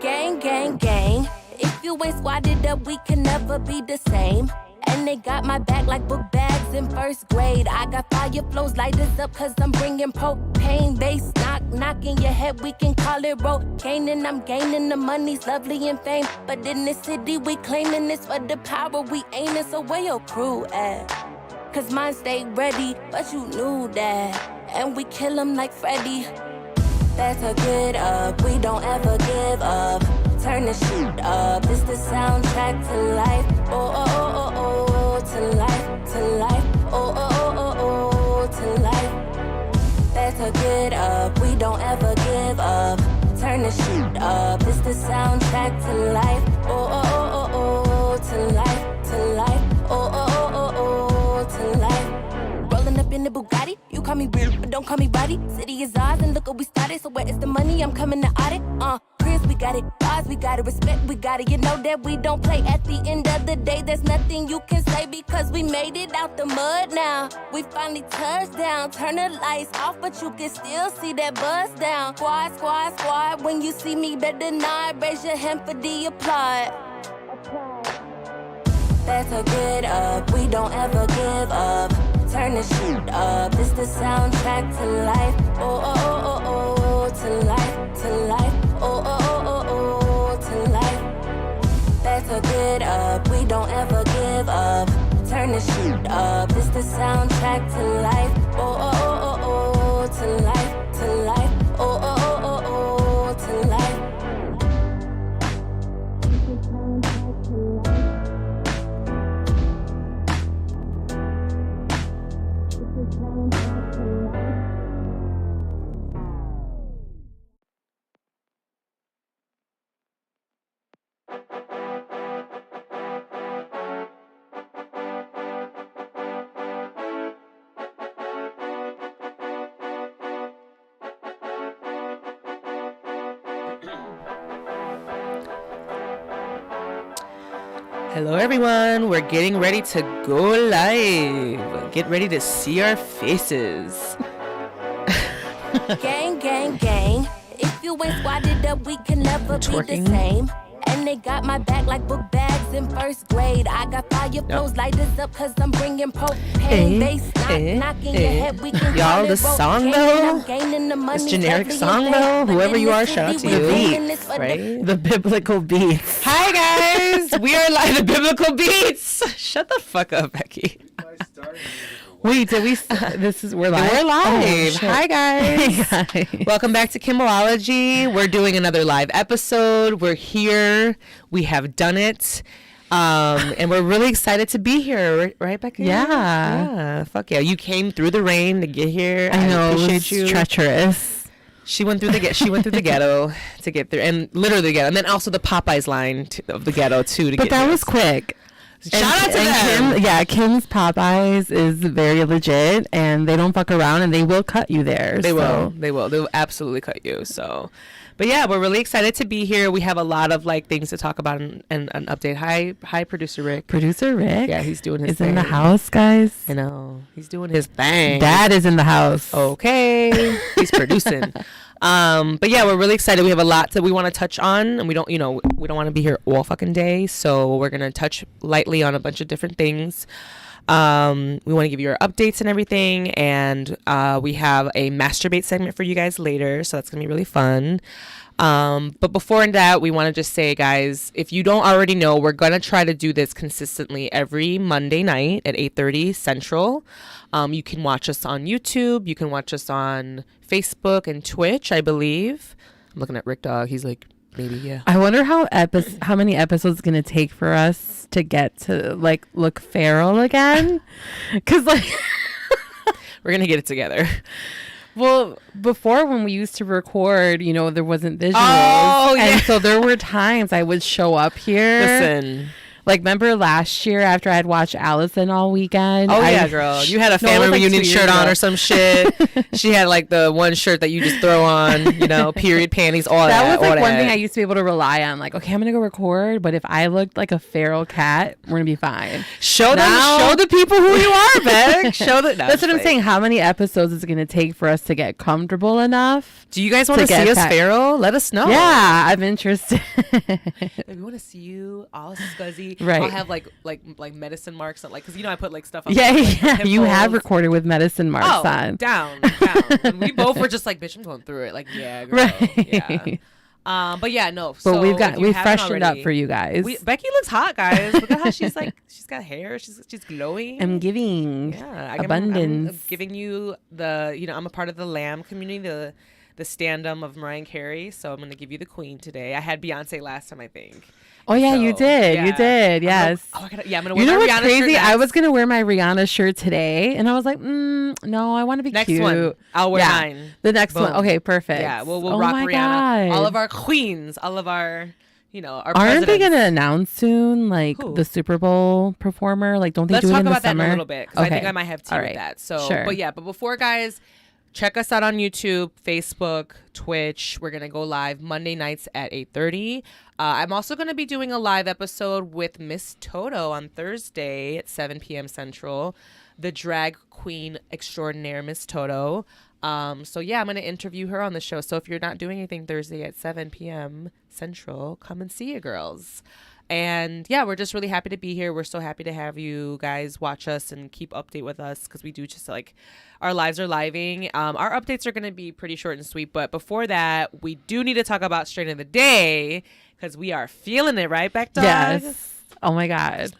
Gang, gang, gang. If you ain't squatted up, we can never be the same. And they got my back like book bags in first grade. I got fire flows, light us up, cause I'm bringing propane. Bass knock in your head, we can call it rogaine. And I'm gaining the money's lovely and fame. But in this city, we claiming this for the power we aiming. So where your crew at? Cause mine stay ready, but you knew that. And we kill 'em like Freddy. That's a get up, we don't ever give up. Turn the shit up, it's the soundtrack to life. Oh, oh, oh, oh, oh, to life, to life. Oh, oh, oh, oh, oh, to life. That's a get up, we don't ever give up. Turn the shit up, it's the soundtrack to life. Oh, oh, oh, oh, oh, to life, to life. Oh, oh, oh, oh, oh, to life. Rolling up in the Bugatti, you call me weird, but don't call me body. City is ours, and look what we started. So where is the money? I'm coming to audit. Chris, we got it. Bars, we got it. Respect, we got it. You know that we don't play. At the end of the day, there's nothing you can say because we made it out the mud now. We finally touched down. Turn the lights off, but you can still see that buzz down. Squad, squad, squad. When you see me, better not raise your hand for the applaud. That's a get up. We don't ever give up. Turn the shit up, it's the soundtrack to life. Oh, oh, oh, oh, oh, to life, to life. Oh, oh, oh, oh, oh, to life. That's a get up, we don't ever give up. Turn the shit up, it's the soundtrack to life. Oh, oh, oh, oh, oh, to life, to life. Oh, oh, oh, oh, oh, to life. Hello everyone, we're getting ready to go live. Get ready to see our faces. Gang, gang, gang. If you ain't squatted up, we can never be the same. And they got my back like book bags in first grade. I got fire flows, light us up, cause I'm bringing propane. Bass knock in your head, we can y'all, the song though, this generic song though, whoever you are, shout out to you. The beats, right? The biblical beats. Hi guys, we are live. The biblical beats. Shut the fuck up, Becky. Wait, did we? We're live. We're live. Oh, hi guys. Hey guys. Welcome back to Kimbology. We're doing another live episode. We're here. We have done it. And we're really excited to be here, right, Becky? Yeah. Fuck yeah. You came through the rain to get here. I know. Appreciate you. Treacherous. She went through the ghetto to get there, and literally the ghetto, and then also the Popeyes line of the ghetto too. But that was quick. Shout out to them. Kim's Popeyes is very legit, and they don't fuck around, and they will cut you there. They will. They will absolutely cut you. So, but yeah, we're really excited to be here. We have a lot of things to talk about and update. Hi, producer Rick. Producer Rick. Yeah, he's doing his thing. Is in the house, guys. I know he's doing his thing. Dad is in the house. Okay, he's producing. But yeah, we're really excited. We have a lot that we want to touch on, and we don't want to be here all fucking day. So we're going to touch lightly on a bunch of different things. We want to give you our updates and everything. And, we have a masturbate segment for you guys later. So that's going to be really fun. But before that, we want to just say, guys, if you don't already know, we're going to try to do this consistently every Monday night at 8:30 Central. You can watch us on YouTube. You can watch us on Facebook and Twitch, I believe. I'm looking at Rick Dog. He's like, maybe, yeah. I wonder how many episodes it's going to take for us to get to, look feral again. Because, we're going to get it together. Well, before when we used to record, there wasn't visuals. Oh, yeah. And so there were times I would show up here. Listen. Like, remember last year after I'd watched Allison all weekend? Oh, yeah, girl. You had a family reunion shirt on or some shit. She had, like, the one shirt that you just throw on, you know, period panties, all that. That was, like, one thing I used to be able to rely on. Like, okay, I'm going to go record, but if I looked like a feral cat, we're going to be fine. Show the people who you are, Beck. That's what I'm saying. How many episodes is it going to take for us to get comfortable enough? Do you guys want to see us feral? Let us know. Yeah, I'm interested. We want to see you all scuzzy. Right. I'll have like medicine marks on, like, because you know I put like stuff on. Yeah, like, yeah. pimples. You have recorded with medicine marks on. Down. And we both were just like, bitch, I'm going through it. Like, yeah, girl. Right. Yeah. But yeah, no. But so we've freshened up for you guys. Becky looks hot, guys. Look at how she's like. She's got hair. She's glowing. I'm giving abundance. I'm giving you I'm a part of the lamb community, the stand-up of Mariah Carey. So I'm gonna give you the queen today. I had Beyonce last time, I think. Oh yeah, you did. Yeah. You did. Yes. I'm gonna wear you know my what's Rihanna crazy? shirt I was gonna wear my Rihanna shirt today, and I was like, no, I want to be next cute. one. I'll wear mine. The next Boom. one. Okay, perfect. Yeah, we'll rock Rihanna. God. All of our queens, all of our, our Aren't they presidents. gonna announce soon, like Who? the Super Bowl performer? Like, don't they do it in the Let's talk about that summer? in a little bit, because I think I might have tea with that. So, Sure. but before, guys, check us out on YouTube, Facebook, Twitch. We're gonna go live Monday nights at 8:30. I'm also gonna be doing a live episode with Miss Toto on Thursday at 7 p.m. Central, the drag queen extraordinaire Miss Toto. So yeah, I'm gonna interview her on the show. So if you're not doing anything Thursday at 7 p.m. Central, come and see you, girls. And yeah, we're just really happy to be here. We're so happy to have you guys watch us and keep update with us, because we do just like our lives are living. Our updates are going to be pretty short and sweet. But before that, we do need to talk about Strain of the Day, because we are feeling it, right, Beck Dog? Yes. Oh my God.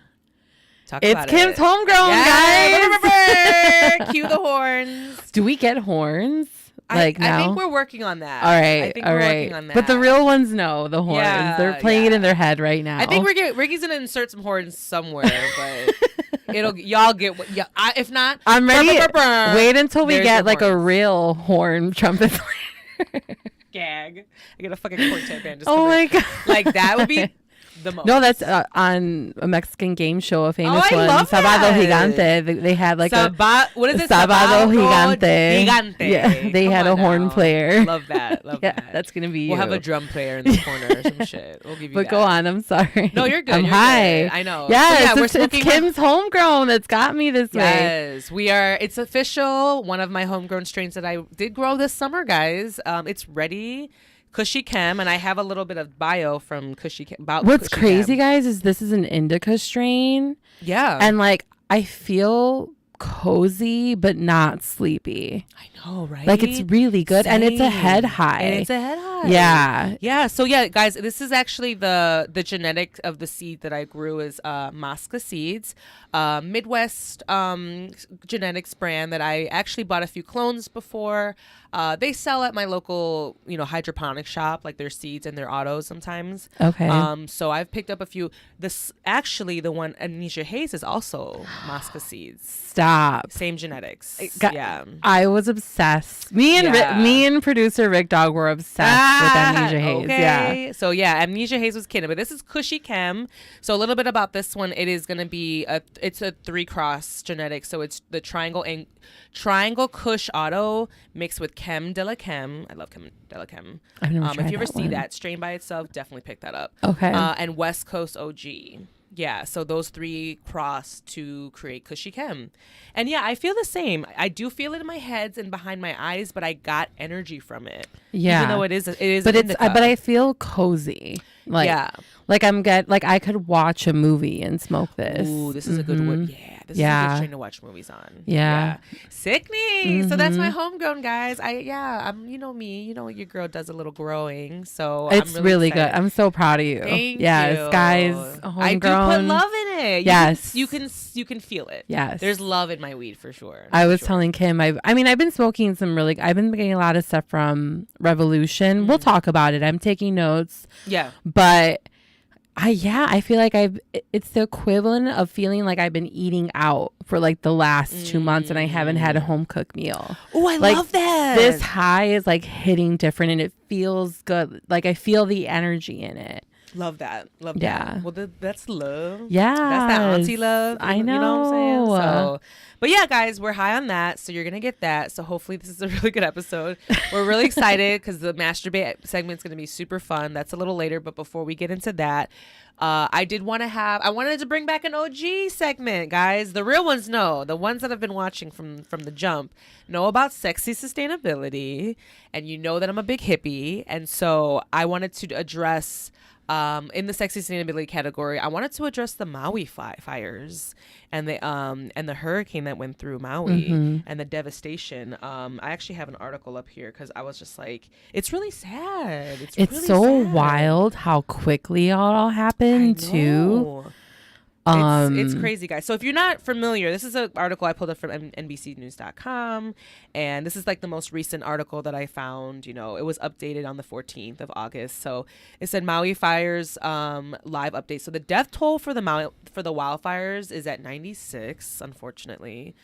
It's Kim's homegrown, guys. Cue the horns. Do we get horns? I now? think we're working on that. All right. I think we're working on that. But the real ones know the horns. Yeah, They're playing it in their head right now. I think Ricky's gonna insert some horns somewhere, but y'all get what. Yeah, if not, I'm ready. Wait until we get like horns. a real horn trumpet player. Gag. I get a fucking quartet band. Just Oh my God. Like that would be the most. No, that's on a Mexican game show, a famous I one. love Sábado that. Gigante. They had like what is it? Sábado Gigante. Gigante. Yeah, they had a horn player. Love that. Love that. That's gonna be. We'll have a drum player in the corner or some shit. We'll give you But that. go on. I'm sorry. No, you're good. I'm you're high. Good. I know. Yes, so it's Kim's homegrown that's got me this way. Yes, we are. It's official. One of my homegrown strains that I did grow this summer, guys. It's ready. Cushy Chem, and I have a little bit of bio from Cushy Chem. What's crazy, guys, is this is an indica strain. Yeah. And like, I feel cozy, but not sleepy. I know, right? Like, it's really good. Same. And it's a head high. And it's a head high. Yeah. Yeah. So yeah, guys, this is actually the genetic of the seed that I grew is Masca seeds, Midwest genetics brand that I actually bought a few clones before. They sell at my local, hydroponic shop, like their seeds and their autos sometimes. Okay. So I've picked up a few. The one Amnesia Hayes is also Masca seeds. Stop. Same genetics. Yeah. I was obsessed. Me and producer Rick Dog were obsessed with Amnesia Hayes. Okay. Yeah. So yeah, Amnesia Hayes was kidding, but this is Cushy Chem. So a little bit about this one. It is going to be it's a 3-cross genetic. So it's the Triangle Kush Auto mixed with Chem de la Chem. I love Chem de la Chem. I've never tried if you ever that see one. that strain by itself, definitely pick that up. Okay. And West Coast OG. Yeah, so those 3 cross to create Cushy Chem. And yeah, I feel the same. I do feel it in my head and behind my eyes, but I got energy from it. Yeah. Even though it is but an indica. but I feel cozy. Like, yeah. Like I could watch a movie and smoke this. Ooh, this is a good one. Yeah, this is a good strain to watch movies on. Yeah. Sickney. So that's my homegrown, guys. I'm me. Your girl does a little growing, so It's I'm really excited. good. I'm so proud of you. Thank yes, you. guys. I do Homegrown. put love in it. Yes. You can feel it. Yes. There's love in my weed for sure. I was telling Kim, I've been smoking I've been getting a lot of stuff from Revolution. We'll talk about it. I'm taking notes. Yeah. But I feel like it's the equivalent of feeling like I've been eating out for like the last 2 months and I haven't had a home cooked meal. Oh, I love that. This high is like hitting different and it feels good. Like I feel the energy in it. Love that. Love Yeah. that. Well, that's love. Yeah. That's that auntie love. I know. You know what I'm saying? So, but yeah, guys, we're high on that. So you're going to get that. So hopefully this is a really good episode. We're really excited because the masturbate segment's going to be super fun. That's a little later. But before we get into that, I wanted to bring back an OG segment, guys. The real ones know. The ones that have been watching from the jump know about sexy sustainability. And you know that I'm a big hippie. And so I wanted to address... in the sexy sustainability category, I wanted to address the Maui fires and the hurricane that went through Maui and the devastation. I actually have an article up here because I was just like, it's really sad. It's really so sad. wild how quickly it all happened too. It's crazy, guys. So if you're not familiar, this is an article I pulled up from NBCnews.com, and this is like the most recent article that I found. You know, it was updated on the 14th of August. So it said Maui fires live update. So the death toll for the wildfires is at 96, unfortunately,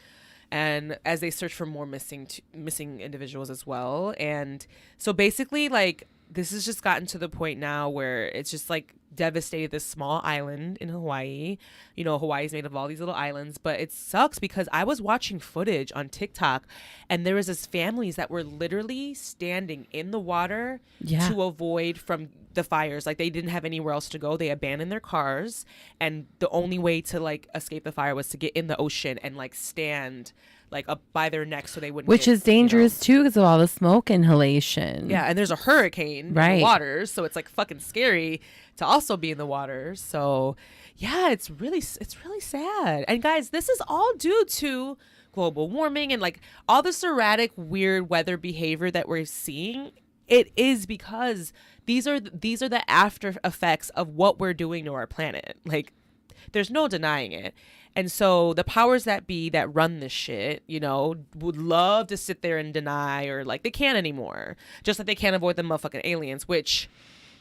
and as they search for more missing individuals as well. And so basically, like, this has just gotten to the point now where it's just like devastated this small island in Hawaii. You know, Hawaii is made of all these little islands, but it sucks because I was watching footage on TikTok and there was this families that were literally standing in the water to avoid from the fires. Like, they didn't have anywhere else to go. They abandoned their cars, and the only way to like escape the fire was to get in the ocean and like stand like up by their neck so they wouldn't which is dangerous too because of all the smoke inhalation. Yeah, and there's a hurricane in the waters, so it's like fucking scary to also be in the water. So yeah, it's really sad. And guys, this is all due to global warming and like all this erratic weird weather behavior that we're seeing. It is because these are the after effects of what we're doing to our planet. Like, there's no denying it. And so the powers that be that run this shit, you know, would love to sit there and deny, or like they can't anymore. Just like they can't avoid the motherfucking aliens, which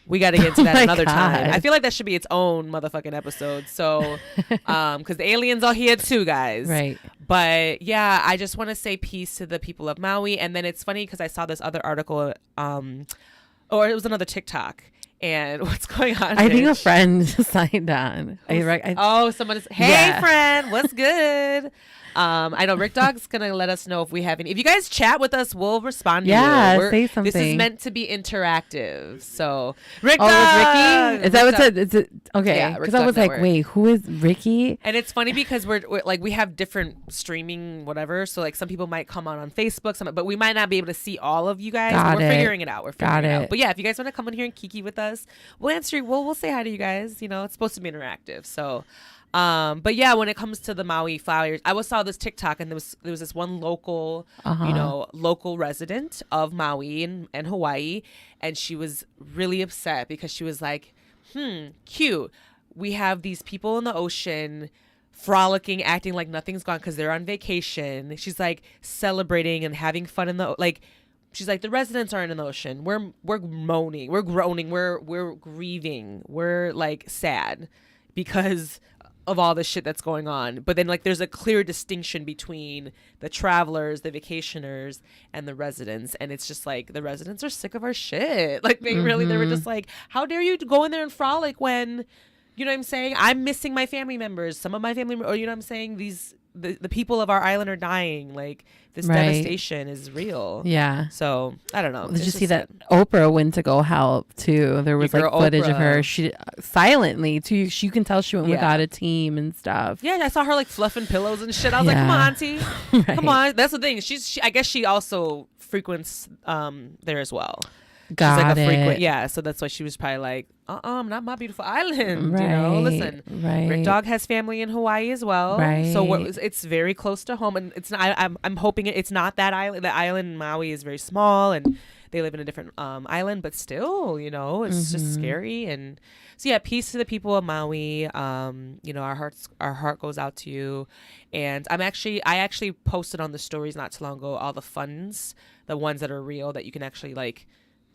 we got to get into that another time. I feel like that should be its own motherfucking episode. So, because the aliens are here too, guys. Right. But yeah, I just want to say peace to the people of Maui. And then it's funny because I saw this other article, or it was another TikTok. And what's going on? I think a friend signed on. Someone is. Hey, friend, what's good? I know Rick Dog's gonna let us know if we have any. If you guys chat with us, we'll respond to you. Yeah, say something. This is meant to be interactive. So Rick Dog. Ricky? Is that what it is? Okay. Yeah, because I was like, wait, who is Ricky? And it's funny because we're like, we have different streaming whatever. So like some people might come on Facebook, but we might not be able to see all of you guys. We're figuring it out. We're figuring it out. But yeah, if you guys want to come in here and kiki with us, we'll answer. We'll say hi to you guys. You know, it's supposed to be interactive. So. But yeah, when it comes to the Maui fires, I saw this TikTok, and there was this one local, local resident of Maui and Hawaii, and she was really upset because she was like, cute. We have these people in the ocean frolicking, acting like nothing's gone because they're on vacation. She's like celebrating and having fun in the like. She's like, the residents aren't in the ocean. We're moaning, we're groaning, we're grieving, we're like sad because of all the shit that's going on. But then like there's a clear distinction between the travelers, the vacationers, and the residents, and it's just like the residents are sick of our shit. Like they were just like, how dare you go in there and frolic when, you know what I'm saying, I'm missing my family members, some of my family, or you know what I'm saying, the people of our island are dying. Like this devastation is real. Yeah. So I don't know. Did you see that Oprah went to go help too? There was like footage of her. She silently too. You can tell she went without a team and stuff. Yeah, I saw her like fluffing pillows and shit. I was like, come on, auntie. Come on. That's the thing. I guess she also frequents there as well. She's like a frequent, yeah. So that's why she was probably like, not my beautiful island. You know, listen, Rick Dog has family in Hawaii as well. Right. So it's very close to home, and it's not. I'm hoping it's not that island. The island in Maui is very small, and they live in a different island, but still, you know, it's just scary. And so yeah, peace to the people of Maui. You know, our heart goes out to you. And I actually posted on the stories not too long ago all the funds, the ones that are real that you can actually like.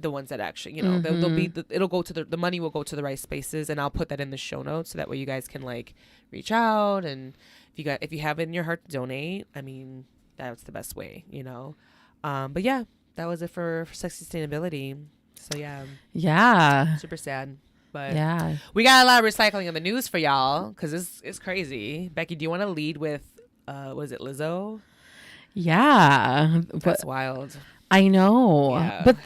The ones that actually, you know, they'll be, it'll go to the money will go to the right spaces, and I'll put that in the show notes so that way you guys can like reach out, and if you have it in your heart to donate, I mean, that's the best way, you know. But yeah, that was it for sexy sustainability. So yeah, super sad. But yeah, we got a lot of recycling in the news for y'all because it's crazy. Becky, do you want to lead with was it Lizzo? yeah. That's wild. I know, Yeah. but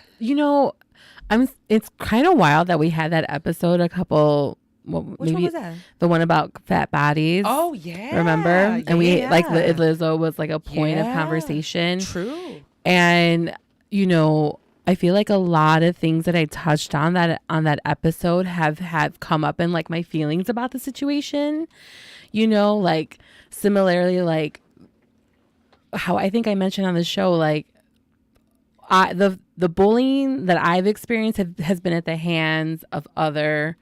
it's kind of wild that we had that episode a couple. Well, Which maybe one was that? the one about fat bodies. Oh yeah, remember? And we yeah. like Lizzo was like a point of conversation. True. And I feel like a lot of things that I touched on that episode have come up in like my feelings about the situation. Like similarly, like how I think I mentioned on the show, like the bullying that I've experienced has been at the hands of other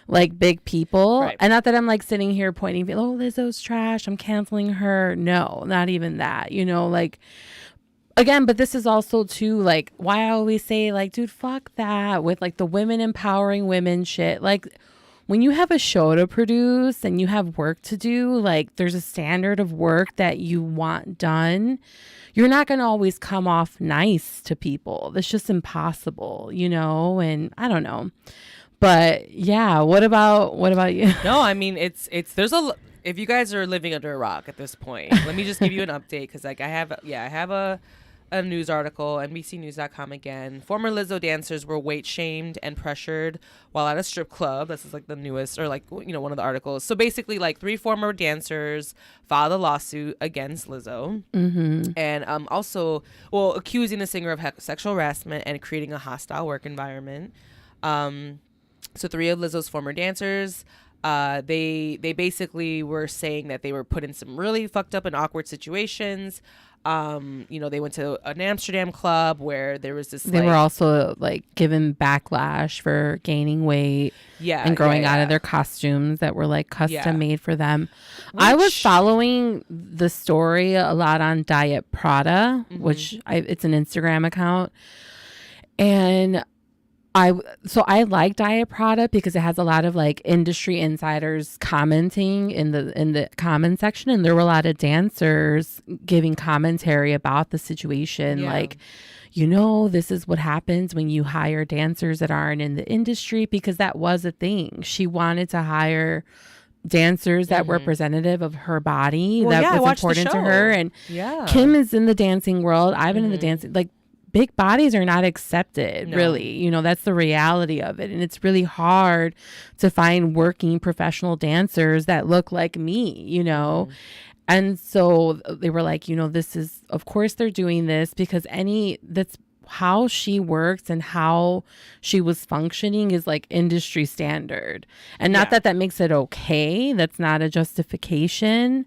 like big people. Right. And not that I'm like sitting here pointing, oh, Lizzo's trash, I'm canceling her. No, not even that, like again, but this is also too like why I always say like, dude, fuck that with like the women empowering women shit. Like when you have a show to produce and you have work to do, like there's a standard of work that you want done. You're not going to always come off nice to people. That's just impossible, and I don't know. But yeah, what about you? No, I mean it's if you guys are living under a rock at this point, let me just give you an update because like I have a news article, NBCnews.com again. Former Lizzo dancers were weight shamed and pressured while at a strip club. This is like the newest or like one of the articles. So basically like 3 former dancers filed a lawsuit against Lizzo and also accusing the singer of sexual harassment and creating a hostile work environment. So 3 of Lizzo's former dancers, they basically were saying that they were put in some really fucked up and awkward situations. They went to an Amsterdam club where there was this. They were also like given backlash for gaining weight, and growing out of their costumes that were like custom made for them. I was following the story a lot on Diet Prada, which it's an Instagram account, and I like Diet Prada because it has a lot of like industry insiders commenting in the comment section, and there were a lot of dancers giving commentary about the situation. Yeah. Like, this is what happens when you hire dancers that aren't in the industry, because that was a thing. She wanted to hire dancers that were representative of her body, that was important to her. And Kim is in the dancing world. I've been in the dancing, like, big bodies are not accepted, really. That's the reality of it. And it's really hard to find working professional dancers that look like me, And so they were like, this is, of course they're doing this because that's how she works and how she was functioning is like industry standard. And not that makes it okay. That's not a justification.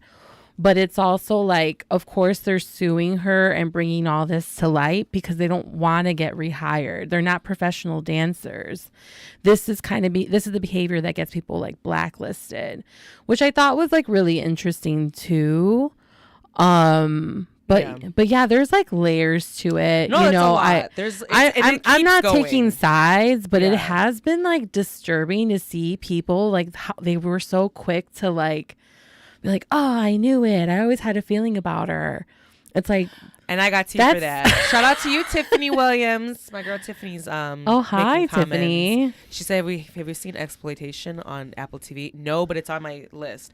But it's also like, of course, they're suing her and bringing all this to light because they don't want to get rehired. They're not professional dancers. This is the behavior that gets people like blacklisted, which I thought was like really interesting too. But yeah, there's like layers to it. No, it's a lot. I'm not taking sides, but it has been like disturbing to see people like how they were so quick to like be like, oh, I knew it. I always had a feeling about her. It's like, and I got tea for that. Shout out to you, Tiffany Williams. My girl Tiffany's oh, hi, Tiffany. She said, have we seen Exploitation on Apple TV? No, but it's on my list.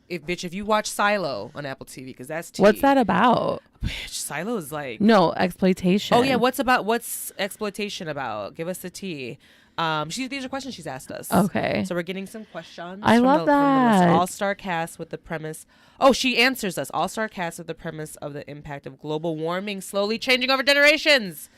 If you watch Silo on Apple TV, because that's tea. What's that about? Bitch, Silo is like, no, Exploitation. Oh yeah, what's Exploitation about? Give us the tea. These are questions she's asked us. Okay. So we're getting some questions. I love that. All-star cast with the premise. Oh, she answers us. All-star cast with the premise of the impact of global warming slowly changing over generations.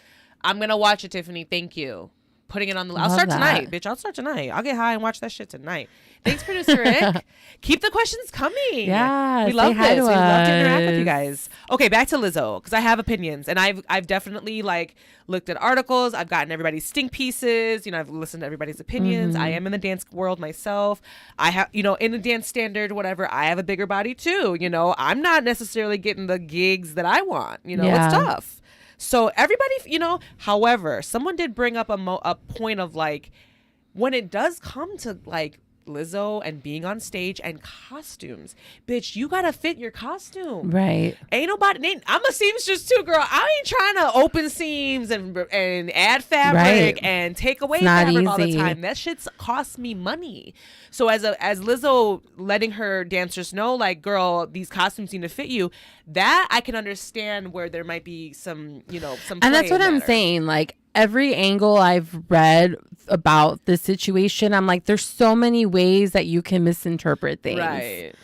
I'm going to watch it, Tiffany. Thank you. Putting it on the... I'll start tonight, bitch. I'll start tonight. I'll get high and watch that shit tonight. Thanks, producer Rick. Keep the questions coming. Yeah, we love this. We love to interact with you guys. Okay, back to Lizzo, because I have opinions, and I've definitely like looked at articles. I've gotten everybody's stink pieces. I've listened to everybody's opinions. I am in the dance world myself. I have, in the dance standard, whatever. I have a bigger body too. I'm not necessarily getting the gigs that I want. It's tough. So everybody, however, someone did bring up a point of like, when it does come to like Lizzo and being on stage and costumes. Bitch, you gotta fit your costume. Right. Ain't nobody. I'm a seamstress too, girl. I ain't trying to open seams and add fabric and take away fabric all the time. That shit's cost me money. So as Lizzo letting her dancers know, like, girl, these costumes need to fit you, that I can understand where there might be some, some. And that's what I'm saying. Like, every angle I've read about this situation, I'm like, there's so many ways that you can misinterpret things.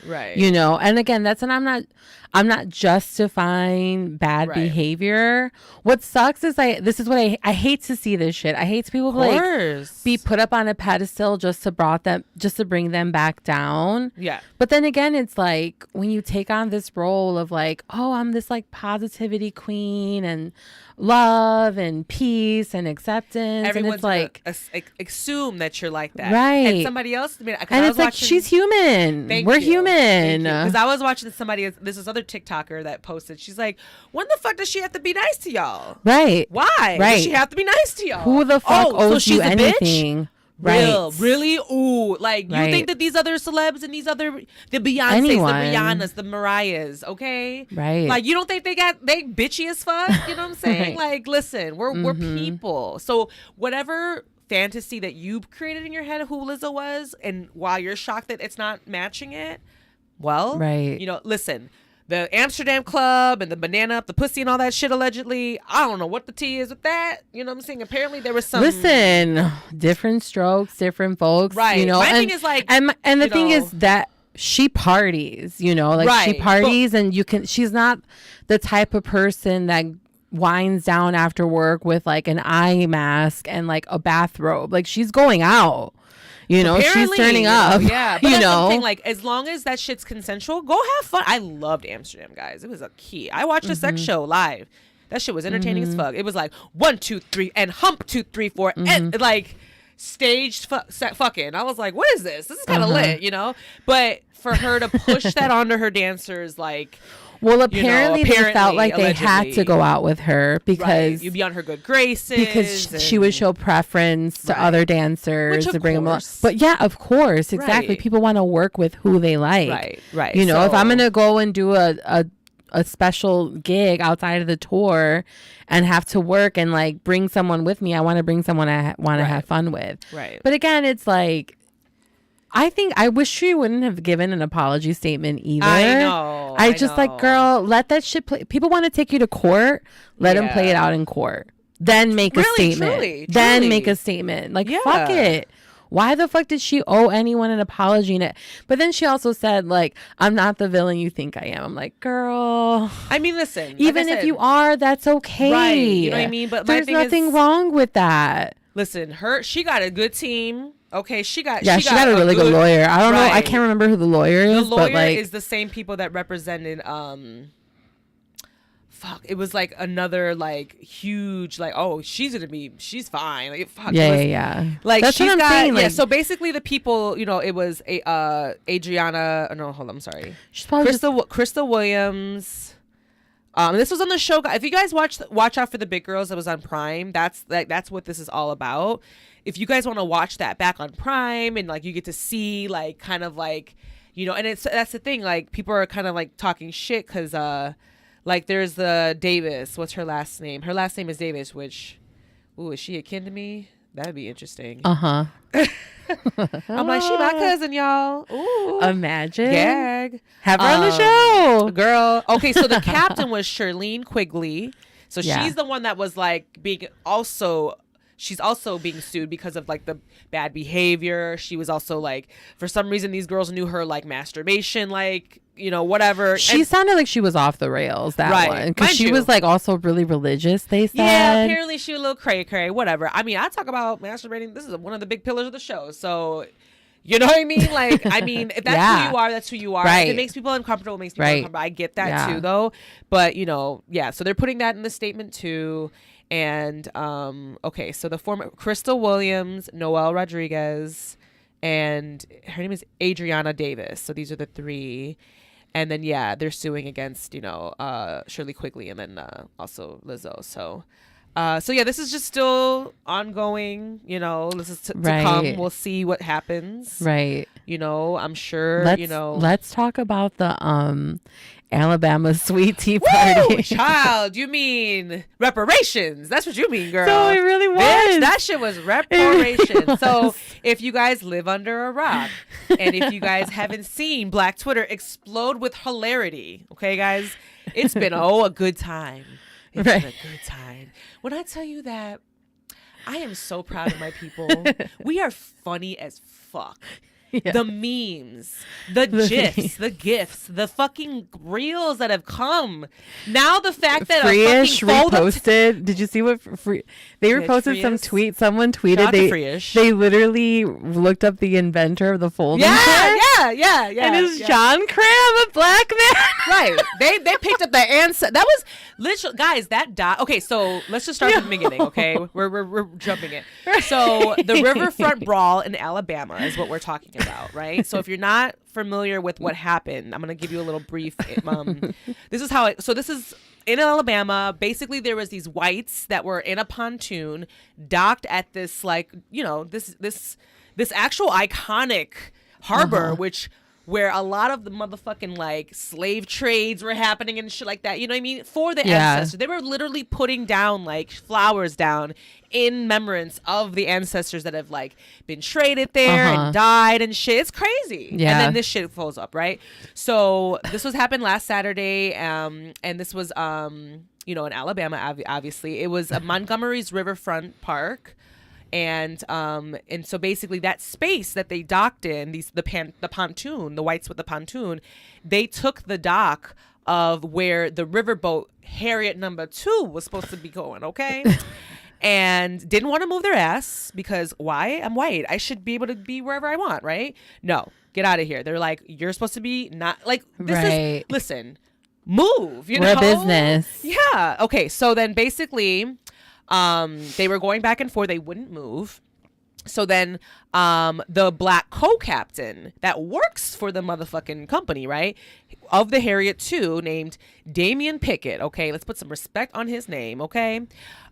Right. And again, that's what I'm not justifying bad behavior. What sucks is this is what I hate to see this shit. I hate people like be put up on a pedestal just to bring them back down. Yeah. But then again, it's like when you take on this role of like, oh, I'm this like positivity queen and love and peace and acceptance. Everyone's and it's like assume that you're like that. Right. And somebody else, and it's like, she's human. We're human. Because I was watching this other TikToker that posted, she's like, when the fuck does she have to be nice to y'all? Right. Why does she have to be nice to y'all? Who the fuck owes you anything? Bitch? Right. Really? Ooh. Like, you think that these other celebs and the Beyoncés, the Rihannas, the Mariahs, okay? Right. Like, you don't think they bitchy as fuck? You know what I'm saying? Like, listen, we're people. So whatever fantasy that you created in your head of who Lizzo was, and while you're shocked that it's not matching it, well, listen, the Amsterdam Club and the banana up the pussy and all that shit, allegedly, I don't know what the tea is with that. You know what I'm saying? Apparently there was some. Listen, different strokes, different folks. Right. My thing is like, and the thing is that she parties. She parties, and she's not the type of person that winds down after work with like an eye mask and like a bathrobe. Like, she's going out. She's turning up. Yeah, but that's the thing. Like, as long as that shit's consensual, go have fun. I loved Amsterdam, guys. It was a key. I watched a sex show live. That shit was entertaining as fuck. It was like 1, 2, 3, and hump 2, 3, 4, and like staged fucking. I was like, what is this? This is kind of lit, But for her to push that onto her dancers, like. Well, apparently they felt like they had to go out with her because you'd be on her good graces. Because she would show preference to other dancers to bring them up. But yeah, of course, exactly. People want to work with who they like. Right. If I'm gonna go and do a special gig outside of the tour and have to work and like bring someone with me, I want to bring someone I want to have fun with. Right. But again, it's like, I wish she wouldn't have given an apology statement either. I know. I just like, girl, let that shit play. People want to take you to court. Let them play it out in court. Then make a statement. Truly. Then make a statement. Like, fuck it. Why the fuck did she owe anyone an apology? But then she also said, like, I'm not the villain you think I am. I'm like, girl. I mean, listen. Even if you are, that's okay. Right. You know what I mean? But there's nothing wrong with that. Listen, she got a good team. Okay, she got a really good lawyer. I don't know. I can't remember who the lawyer is. The lawyer but like, is the same people that represented. It was like another like huge like, oh, she's fine. Like, fuck. Yeah. Like, that's what I'm saying. Yeah. Like, so basically, the people, it was Adriana. No, hold on. I'm sorry. She's probably Crystal Williams. This was on the show. If you guys watch out for the Big Girls, that was on Prime. That's what this is all about. If you guys want to watch that back on Prime and like you get to see like kind of like, and that's the thing, like people are kind of like talking shit because like there's the Davis. What's her last name? Her last name is Davis, which, is she akin to me? That'd be interesting. I'm like, she my cousin, y'all. Ooh. Imagine. Gag. Have her on the show. Girl. Okay, so the captain was Shirlene Quigley. So she's the one that was like she's also being sued because of like the bad behavior. She was also like, for some reason, these girls knew her like masturbation, like, whatever. She sounded like she was off the rails, that one. Because she was like also really religious, they said. Yeah, apparently she was a little cray-cray, whatever. I mean, I talk about masturbating. This is one of the big pillars of the show. So, you know what I mean? Like, I mean, if that's who you are, that's who you are. Right. If it makes people uncomfortable, it makes people uncomfortable. I get that too, though. But, so they're putting that in the statement too. And okay, so the former Crystal Williams, Noelle Rodriguez, and her name is Adriana Davis. So these are the three. And then they're suing against Shirley Quigley and then also Lizzo. So So yeah, this is just still ongoing. This is to come. We'll see what happens. Right. I'm sure. Let's talk about the Alabama sweet tea party. Woo, child, you mean reparations? That's what you mean, girl. So it really was. Bitch, that shit was reparations. So if you guys live under a rock, and if you guys haven't seen Black Twitter explode with hilarity, okay, guys, it's been a good time. It's been a good time. When I tell you that, I am so proud of my people. We are funny as fuck. Yeah. The memes, the GIFs, the GIFs, the fucking reels that have come. Now the fact that Freeish reposted. Did you see what they reposted? Some tweet. Someone tweeted they literally looked up the inventor of the folding chair. Yeah. And it's John Cram, a black man. Right. They picked up the answer. That was literally, guys. Okay, so let's just start from the beginning. Okay, we're jumping it. So the Riverfront Brawl in Alabama is what we're talking about, right? So if you're not familiar with what happened, I'm gonna give you a little brief. This is how this is in Alabama. Basically, there was these whites that were in a pontoon docked at this this actual iconic harbor, where a lot of the motherfucking slave trades were happening and shit like that. You know what I mean? For the ancestors, they were literally putting down flowers down in remembrance of the ancestors that have been traded there and died and shit. It's crazy. Yeah. And then this shit falls up, right? So this happened last Saturday, and this was in Alabama. Obviously, it was Montgomery's Riverfront Park. And so basically that space that they docked in, the pontoon, the whites with the pontoon, they took the dock of where the riverboat Harriott II was supposed to be going, okay? And didn't want to move their ass because why? I'm white. I should be able to be wherever I want, right? No, get out of here. They're like, you're supposed to be not listen, move, We're a business. Yeah. Okay. So then basically, they were going back and forth. They wouldn't move. So then the black co-captain that works for the motherfucking company, right, of the Harriott II, named Damian Pickett. Okay, let's put some respect on his name. Okay.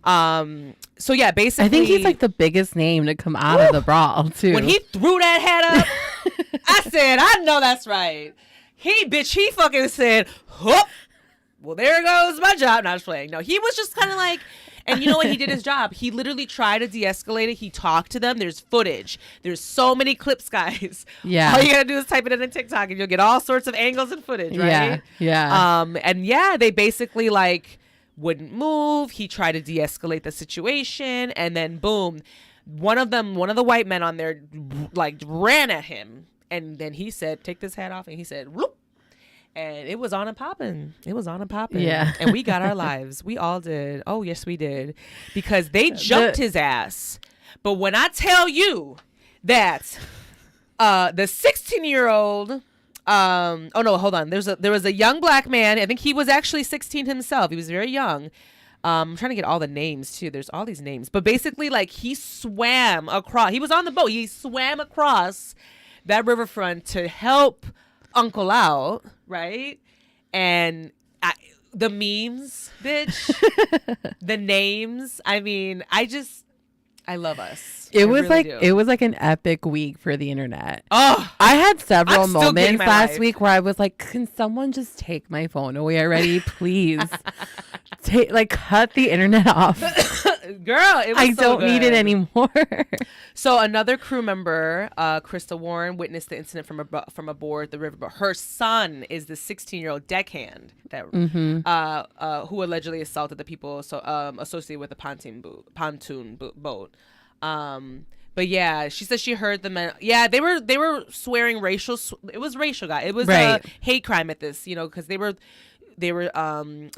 So yeah, basically, I think he's the biggest name to come out of the brawl too. When he threw that hat up, I said, I know that's right. He fucking said, "Hup, well, there goes my job." Not just playing. No, he was just kind of and you know what? He did his job. He literally tried to de-escalate it. He talked to them. There's footage. There's so many clips, guys. Yeah. All you gotta do is type it in TikTok, and you'll get all sorts of angles and footage, right? Yeah. And they basically wouldn't move. He tried to de-escalate the situation, and then boom, one of the white men on there ran at him, and then he said, "Take this hat off," and he said, "Whoop." And it was on and popping. Yeah. And we got our lives. We all did. Oh, yes, we did. Because they jumped his ass. But when I tell you that the 16-year-old, oh, no, hold on. There was a young black man. I think he was actually 16 himself. He was very young. I'm trying to get all the names, too. There's all these names. But basically, he swam across. He was on the boat. He swam across that riverfront to help Uncle out, right? And the memes, bitch, the names. I mean, I love us. It was an epic week for the internet. Oh, I had several moments last week where I was like, can someone just take my phone away already, please? Cut the internet off. Girl, I don't need it anymore. So another crew member, Krista Warren, witnessed the incident from aboard the riverboat. Her son is the 16-year-old deckhand that who allegedly assaulted the people associated with the pontoon boat. But yeah, she said she heard the men. Yeah, they were swearing racial. It was racial, guy. It was a hate crime at this, because they were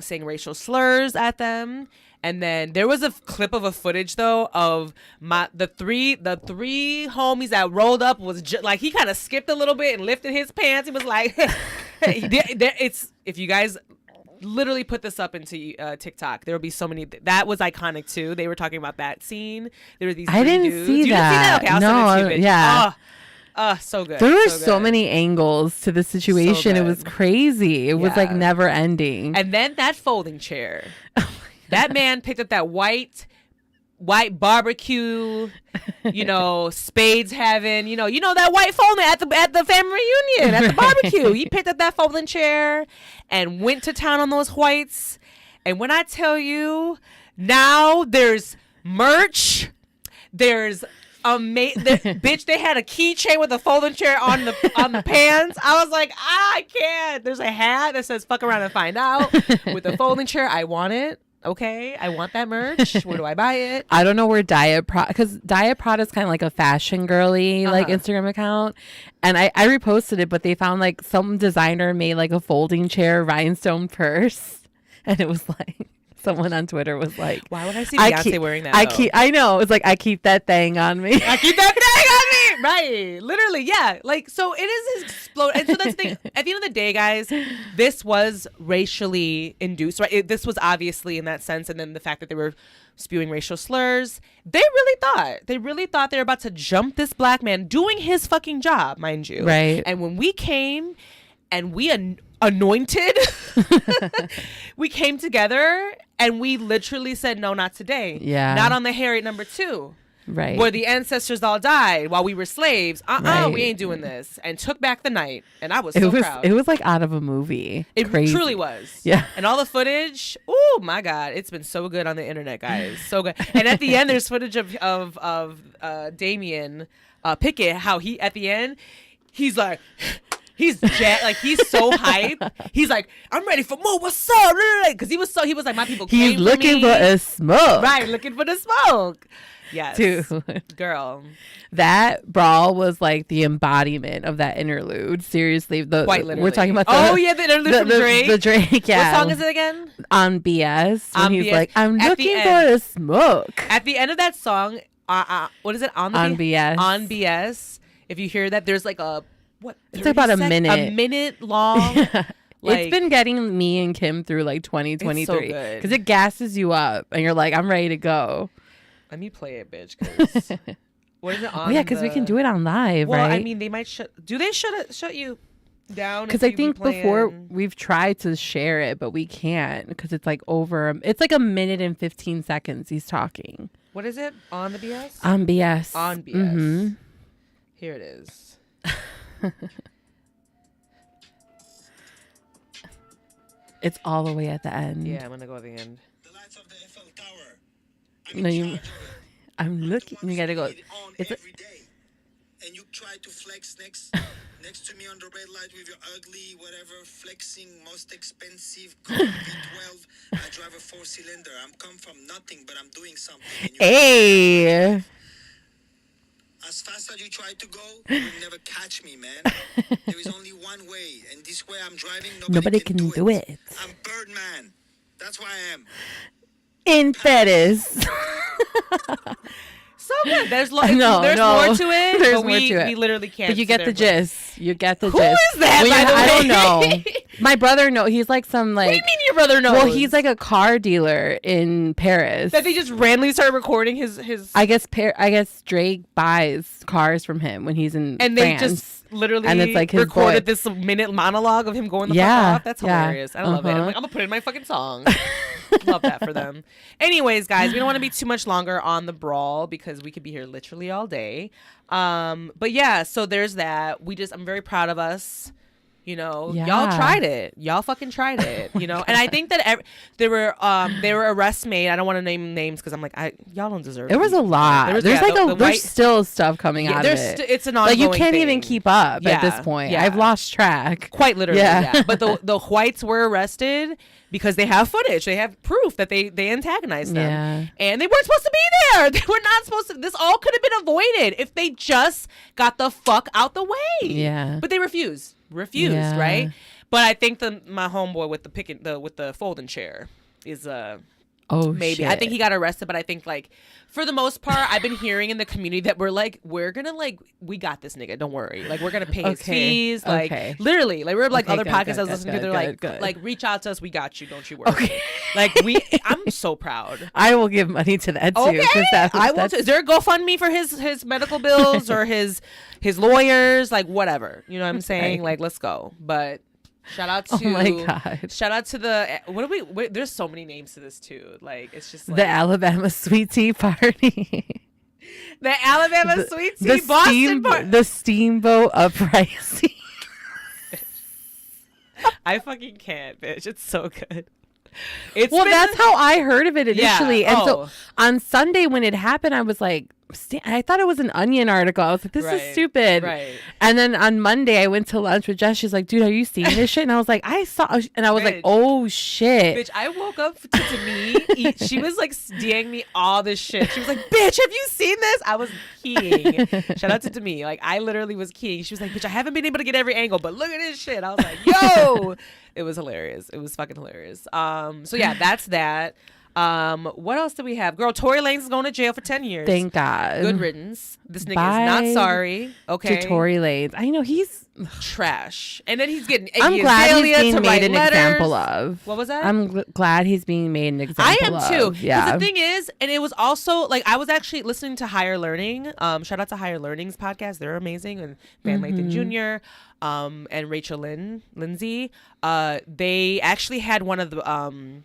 saying racial slurs at them. And then there was a clip of a footage though of the three homies that rolled up was he kind of skipped a little bit and lifted his pants. He was like, it's, if you guys literally put this up into TikTok, there will be so many. That was iconic too. They were talking about that scene. There were these. I didn't dudes. see you that. Didn't see that? Okay, I'll send it to you, bitch. Yeah. So good. There were so many angles to the situation. It was crazy. It was never ending. And then that folding chair. That man picked up that white barbecue, spades having, that white folding at the family reunion, at the barbecue. He picked up that folding chair and went to town on those whites. And when I tell you, now there's merch, there's bitch, they had a keychain with a folding chair on the pants. I was like, I can't. There's a hat that says "fuck around and find out" with a folding chair. I want it. Okay, I want that merch. Where do I buy it? I don't know where because Diet Prada is kind of like a fashion girly like Instagram account, and I reposted it, but they found like some designer made like a folding chair rhinestone purse, and it was like someone on Twitter was like, "Why would I see Beyonce wearing that?" I know, it's like I keep that thing on me. I keep that thing on me. Right, literally, yeah. Like, so it is exploding. And so that's the thing. At the end of the day, guys, this was racially induced, right? This was obviously in that sense, and then the fact that they were spewing racial slurs. They really thought they were about to jump this black man doing his fucking job, mind you. Right. And when we came and we anointed, we came together and we literally said, no, not today. Yeah. Not on the Harriott II. Right. Where the ancestors all died while we were slaves. Right. We ain't doing this. And took back the night. And I was so proud. It was like out of a movie. It Crazy. Truly was. Yeah. And all the footage, oh my God, it's been so good on the internet, guys. So good. And at the end, there's footage of Damien Pickett, how he, at the end, he's like... He's he's so hype. He's like, I'm ready for more. What's up? Because he was like, my people came He's looking for a smoke. Right, looking for the smoke. Yes. Dude. Girl. That brawl was like the embodiment of that interlude. Seriously. Quite literally. We're talking about the interlude from Drake. The Drake, yeah. What song is it again? On BS. When he's BS. like, I'm looking for a smoke. At the end of that song, what is it? On BS. On BS. If you hear that, there's like a... What? It's about a minute. A minute long. Yeah. Like, it's been getting me and Kim through like 2023. It's so good. Because it gasses you up and you're like, I'm ready to go. Let me play it, bitch. Cause what is it on? Oh, yeah, because we can do it on live, well, right? I mean, they might do they shut you down? Because I think before we've tried to share it, but we can't because it's like it's like a minute and 15 seconds he's talking. What is it? On the BS? On BS. On BS. Mm-hmm. Here it is. It's all the way at the end. Yeah, I'm gonna go at the end. The lights of the Eiffel Tower. I'm looking. You gotta go. It's every day, and you try to flex next to me on the red light with your ugly whatever flexing most expensive car V12. I drive a 4-cylinder. I'm come from nothing, but I'm doing something. Hey. As fast as you try to go, you will never catch me, man. There is only one way, and this way I'm driving, nobody can do it. I'm Birdman. That's why I am. In Paris. So good. There's more to it. There's but more to it. We literally can't. But you get the gist. You get the Who gist. Who is that, by the way? I don't know. My brother knows. He's like some like... What do you mean your brother knows? Well, he's like a car dealer in Paris. That they just randomly started recording his... I guess Drake buys cars from him when he's in and France. They just literally and it's like his recorded boy. this minute monologue of him going the fuck off. That's hilarious. I love it. I'm like, I'm gonna put it in my fucking song. Love that for them. Anyways, guys, we don't want to be too much longer on the brawl because we could be here literally all day. But yeah, so there's that. I'm very proud of us. Y'all tried it. Y'all fucking tried it. And I think that there were arrests made. I don't want to name names because I'm like, y'all don't deserve it. There was a lot. There's still stuff coming out of it. It's an ongoing you can't thing. even keep up at this point. Yeah. I've lost track. Quite literally. Yeah. But the whites were arrested because they have footage. They have proof that they antagonized them. Yeah. And they weren't supposed to be there. They were not supposed to. This all could have been avoided if they just got the fuck out the way. Yeah. But they refused, right? But I think my homeboy with the folding chair is maybe. Shit. I think he got arrested, but I think like for the most part, I've been hearing in the community that we're gonna we got this nigga. Don't worry. Like we're gonna pay his fees. Like literally, like we're like other podcasts I was listening to. They're like reach out to us. We got you. Don't you worry. Okay. Like I'm so proud. I will give money to that too. Okay. I will too. Is there a GoFundMe for his medical bills or his lawyers? Like whatever. You know what I'm saying? Like let's go. But Shout out to oh my God. Shout out to the there's so many names to this too. Like it's just like, the Alabama Sweet Tea Party. The Alabama Sweet Tea Boston Party. The Steamboat Uprising. I fucking can't, bitch. It's so good. That's how I heard of it initially. Yeah. And so on Sunday when it happened, I was like, I thought it was an Onion article. I was like, this is stupid. Right. And then on Monday, I went to lunch with Jess. She's like, dude, are you seeing this shit? And I was like, I saw. And I was like, oh, shit. Bitch, I woke up to Demi. She was like DMing me all this shit. She was like, bitch, have you seen this? I was keying. Shout out to Demi. Like, I literally was keying. She was like, bitch, I haven't been able to get every angle, but look at this shit. I was like, yo. It was hilarious. It was fucking hilarious. So yeah, that's that. What else do we have? Girl, Tory Lanez is going to jail for 10 years. Thank God. Good riddance. This nigga is not sorry. Okay. To Tory Lanez. I know he's trash. And then he's getting I'm glad he's being made an letters. Example of. What was that? I'm glad he's being made an example of. I am too. Yeah. The thing is, and it was also like I was actually listening to Higher Learning. Shout out to Higher Learning's podcast. They're amazing. And Van Lathan Jr. And Rachel Lindsay. They actually had one of the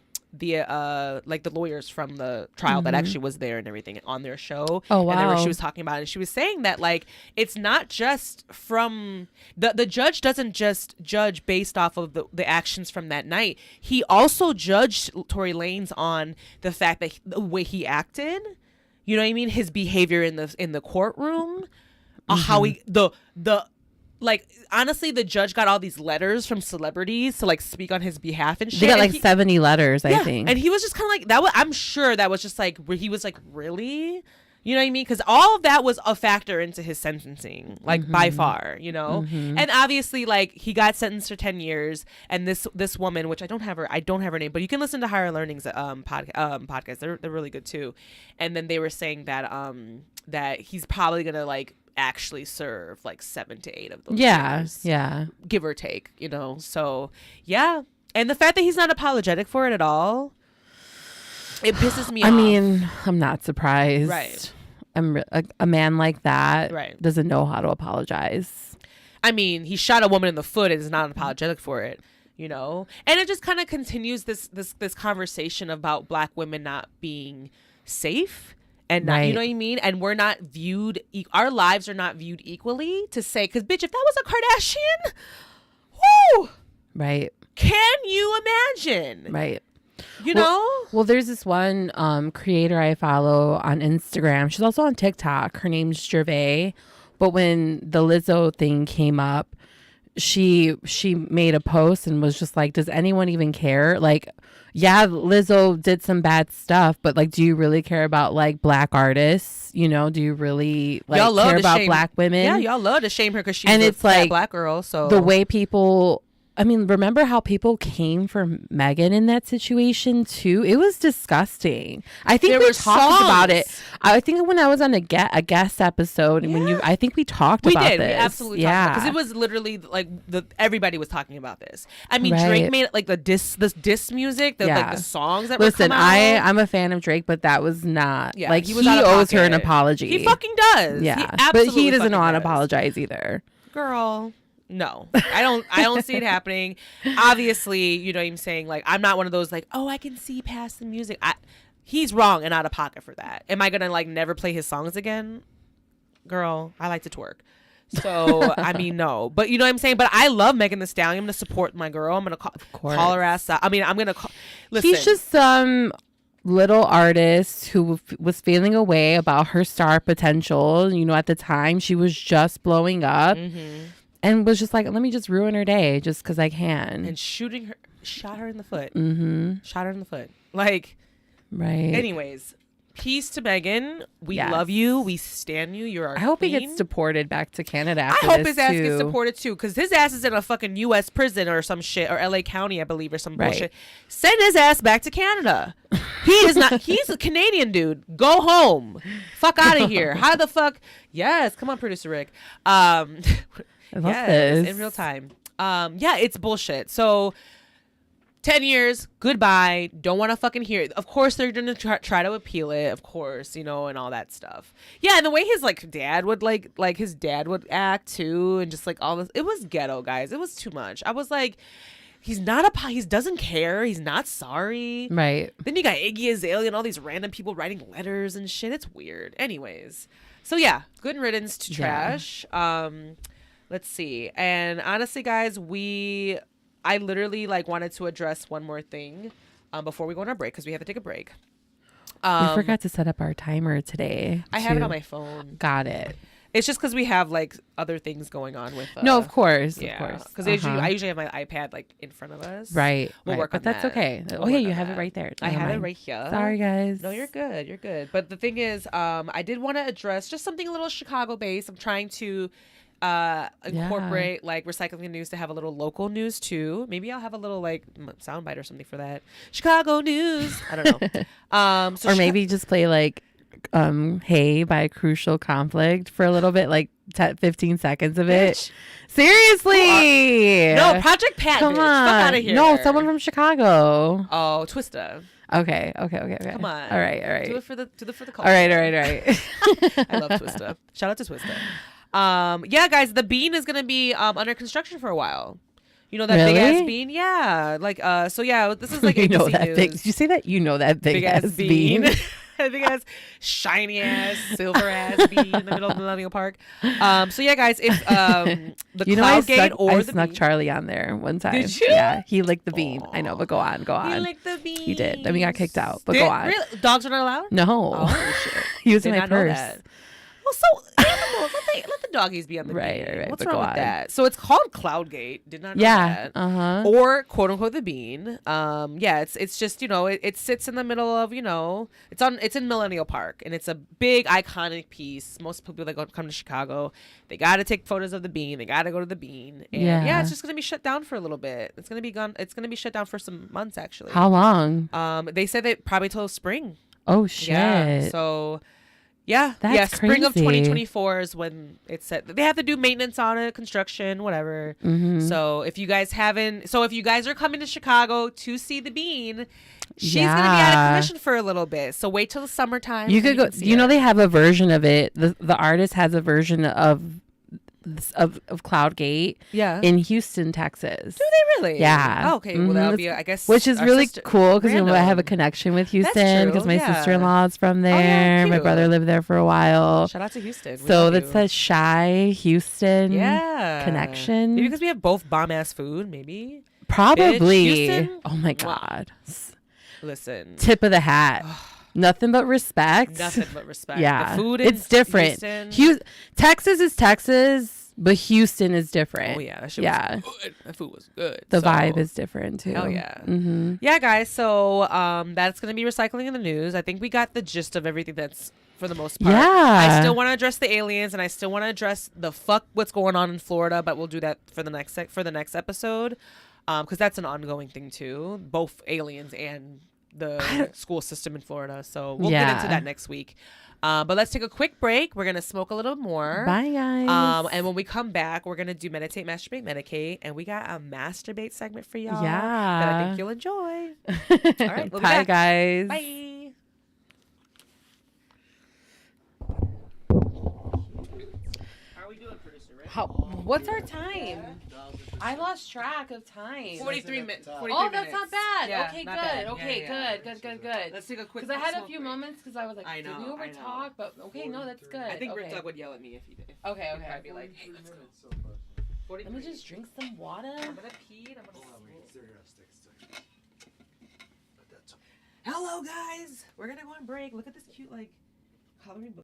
lawyers from the trial that actually was there and everything on their show. Oh wow. And she was talking about it, and she was saying that like it's not just from the judge doesn't just judge based off of the actions from that night. He also judged Tory Lanez on the fact that the way he acted, you know what I mean, his behavior in the courtroom, how he like honestly, the judge got all these letters from celebrities to like speak on his behalf and shit. They got like 70 letters, I think. And he was just kind of like that. I'm sure that was just like where he was like, really, you know what I mean? Because all of that was a factor into his sentencing, like by far, you know. And obviously, like he got sentenced for 10 years, and this woman, which I don't have her name, but you can listen to Higher Learning's podcast. They're really good too. And then they were saying that that he's probably gonna like actually serve like 7 to 8 of those years, give or take, you know. So yeah, and the fact that he's not apologetic for it at all, it pisses me off. I mean, I'm not surprised. Right. A man like that right. doesn't know how to apologize. I mean, he shot a woman in the foot and is not apologetic for it, you know. And it just kind of continues this conversation about Black women not being safe. And not, you know what I mean? And we're not viewed, our lives are not viewed equally to say, because bitch, if that was a Kardashian, whoo! Right. Can you imagine? Right. You know? Well, there's this one creator I follow on Instagram. She's also on TikTok. Her name's Gervais. But when the Lizzo thing came up, she made a post and was just like, does anyone even care? Like, yeah, Lizzo did some bad stuff, but like, do you really care about like Black artists? You know, do you really like care about Black women? Yeah, y'all love to shame her because she's a fat Black girl. So the way people, I mean, remember how people came for Megan in that situation too? It was disgusting. I think we talked about it. I think when I was on a guest episode, and I think we talked about this. We absolutely talked about it, because it was literally like everybody was talking about this. I mean, Drake made like the diss music, like the songs that were coming out. I'm a fan of Drake, but that was not like he owes her an apology. He fucking does. Yeah, but he doesn't know how to apologize either. Girl. No, I don't see it happening. Obviously, you know what I'm saying? Like, I'm not one of those like, oh, I can see past the music. He's wrong and out of pocket for that. Am I gonna like never play his songs again? Girl, I like to twerk. So, I mean, no. But you know what I'm saying? But I love Megan Thee Stallion. I'm gonna support my girl. I'm gonna call her ass out. I mean, I'm gonna listen. He's just some little artist who was feeling a way about her star potential. You know, at the time she was just blowing up. And was just like, let me just ruin her day just because I can. And shot her in the foot. Shot her in the foot. Like, right. Anyways, peace to Megan. We love you. We stan you. You're our I hope queen. he gets deported back to Canada after I hope his ass gets deported too, because his ass is in a fucking U.S. prison or some shit, or L.A. County, I believe, or some bullshit. Send his ass back to Canada. He is not. He's a Canadian dude. Go home. Fuck out of here. How the fuck? Yes. Come on, producer Rick. I love this. In real time. Yeah, it's bullshit. So 10 years, goodbye. Don't want to fucking hear it. Of course, they're going to try to appeal it, of course, and all that stuff. Yeah, and the way his, dad would, his dad would act, too, and just, all this. It was ghetto, guys. It was too much. I was like, he doesn't care. He's not sorry. Right. Then you got Iggy Azalea and all these random people writing letters and shit. It's weird. Anyways. So, yeah, good riddance to trash. Let's see. And honestly, guys, I literally wanted to address one more thing before we go on our break because we have to take a break. We forgot to set up our timer today. I have it on my phone. Got it. It's just because we have other things going on with. No, of course, Because I usually have my iPad in front of us. Right. We'll work on that. But that's okay. You have it right there. I have it right here. Sorry, guys. No, you're good. You're good. But the thing is, I did want to address just something a little Chicago based. I'm trying to incorporate recycling news to have a little local news too. Maybe I'll have a little soundbite or something for that. Chicago news. I don't know. Or maybe just play Hey by Crucial Conflict for a little bit, 15 seconds of it. Seriously. No, Project Pat. Come bitch. on. Fuck out of here. No, someone from Chicago. Oh, Twista. Okay. Come on. All right. Do it for the culture. All right. I love Twista. Shout out to Twista. Yeah, guys, the bean is gonna be under construction for a while. You know that really? big ass bean? Yeah. So yeah, this is you know ABC that news. big. Did you say that? You know that big ass bean. Big ass shiny ass silver ass bean in the middle of Millennial Park. So yeah, guys, if the cloud gate I the snuck bean. Charlie on there one time. Did you? Yeah, he licked the bean. I know, but go on. He licked the bean. He did. Then we got kicked out. But go on. Really? Dogs are not allowed? No. Oh shit. He was in Did my not know purse. that. Well, so animals, let the doggies be on the bean. Right. What's but wrong go with on. that? So it's called Cloudgate. Did not know that. Or quote unquote the bean. It's just it sits in the middle of it's in Millennial Park and it's a big iconic piece. Most people that come to Chicago, they got to take photos of the bean. They got to go to the bean. And it's just gonna be shut down for a little bit. It's gonna be gone. It's gonna be shut down for some months actually. How long? They said that probably till spring. Oh shit. Yeah. So. Yeah, that's spring crazy. of 2024 is when it's set. They have to do maintenance on it, construction, whatever. So if you guys are coming to Chicago to see the bean, she's gonna be out of commission for a little bit. So wait till the summertime. You could go. They have a version of it. The artist has a version of Cloudgate. Yeah. In Houston, Texas. Do they really? Yeah. Oh, okay. Well, that'll be, I guess. Which is really cool because I have a connection with Houston because my sister-in-law is from there. My brother lived there for a while. Shout out to Houston. So that's that shy Houston connection. Maybe because we have both bomb ass food. Maybe. Probably. Houston? Oh my God. Listen. Tip of the hat. Nothing but respect. Nothing but respect. Yeah. The food it's different. Texas is Texas, but Houston is different. Oh, yeah. That shit was good. The food was good. The vibe is different, too. Hell yeah. Yeah, guys. So that's going to be recycling in the news. I think we got the gist of everything that's for the most part. Yeah. I still want to address the aliens and I still want to address what's going on in Florida, but we'll do that for the next episode because that's an ongoing thing, too. Both aliens and the school system in Florida. So we'll get into that next week. But let's take a quick break. We're going to smoke a little more. Bye, guys. And when we come back, we're going to do Meditate, Masturbate, Medicate. And we got a Masturbate segment for y'all that I think you'll enjoy. All right. We'll be Bye, back. guys. Bye. How are we doing, producer? What's our time? I lost track of time. 43 minutes. Oh, that's not bad. Yeah, okay, not good. bad. Okay, Yeah. good. Let's take a quick. Because I had a smoke few break. moments because I was like, I know, did we I over know. talk? But okay, no, that's good. I think okay. Rick Doug would yell at me if he did. Okay. He'd probably be like, hey, let's go. Let me just drink some water. I'm gonna pee and I'm gonna Hello, guys. We're gonna go on break. Look at this cute coloring book.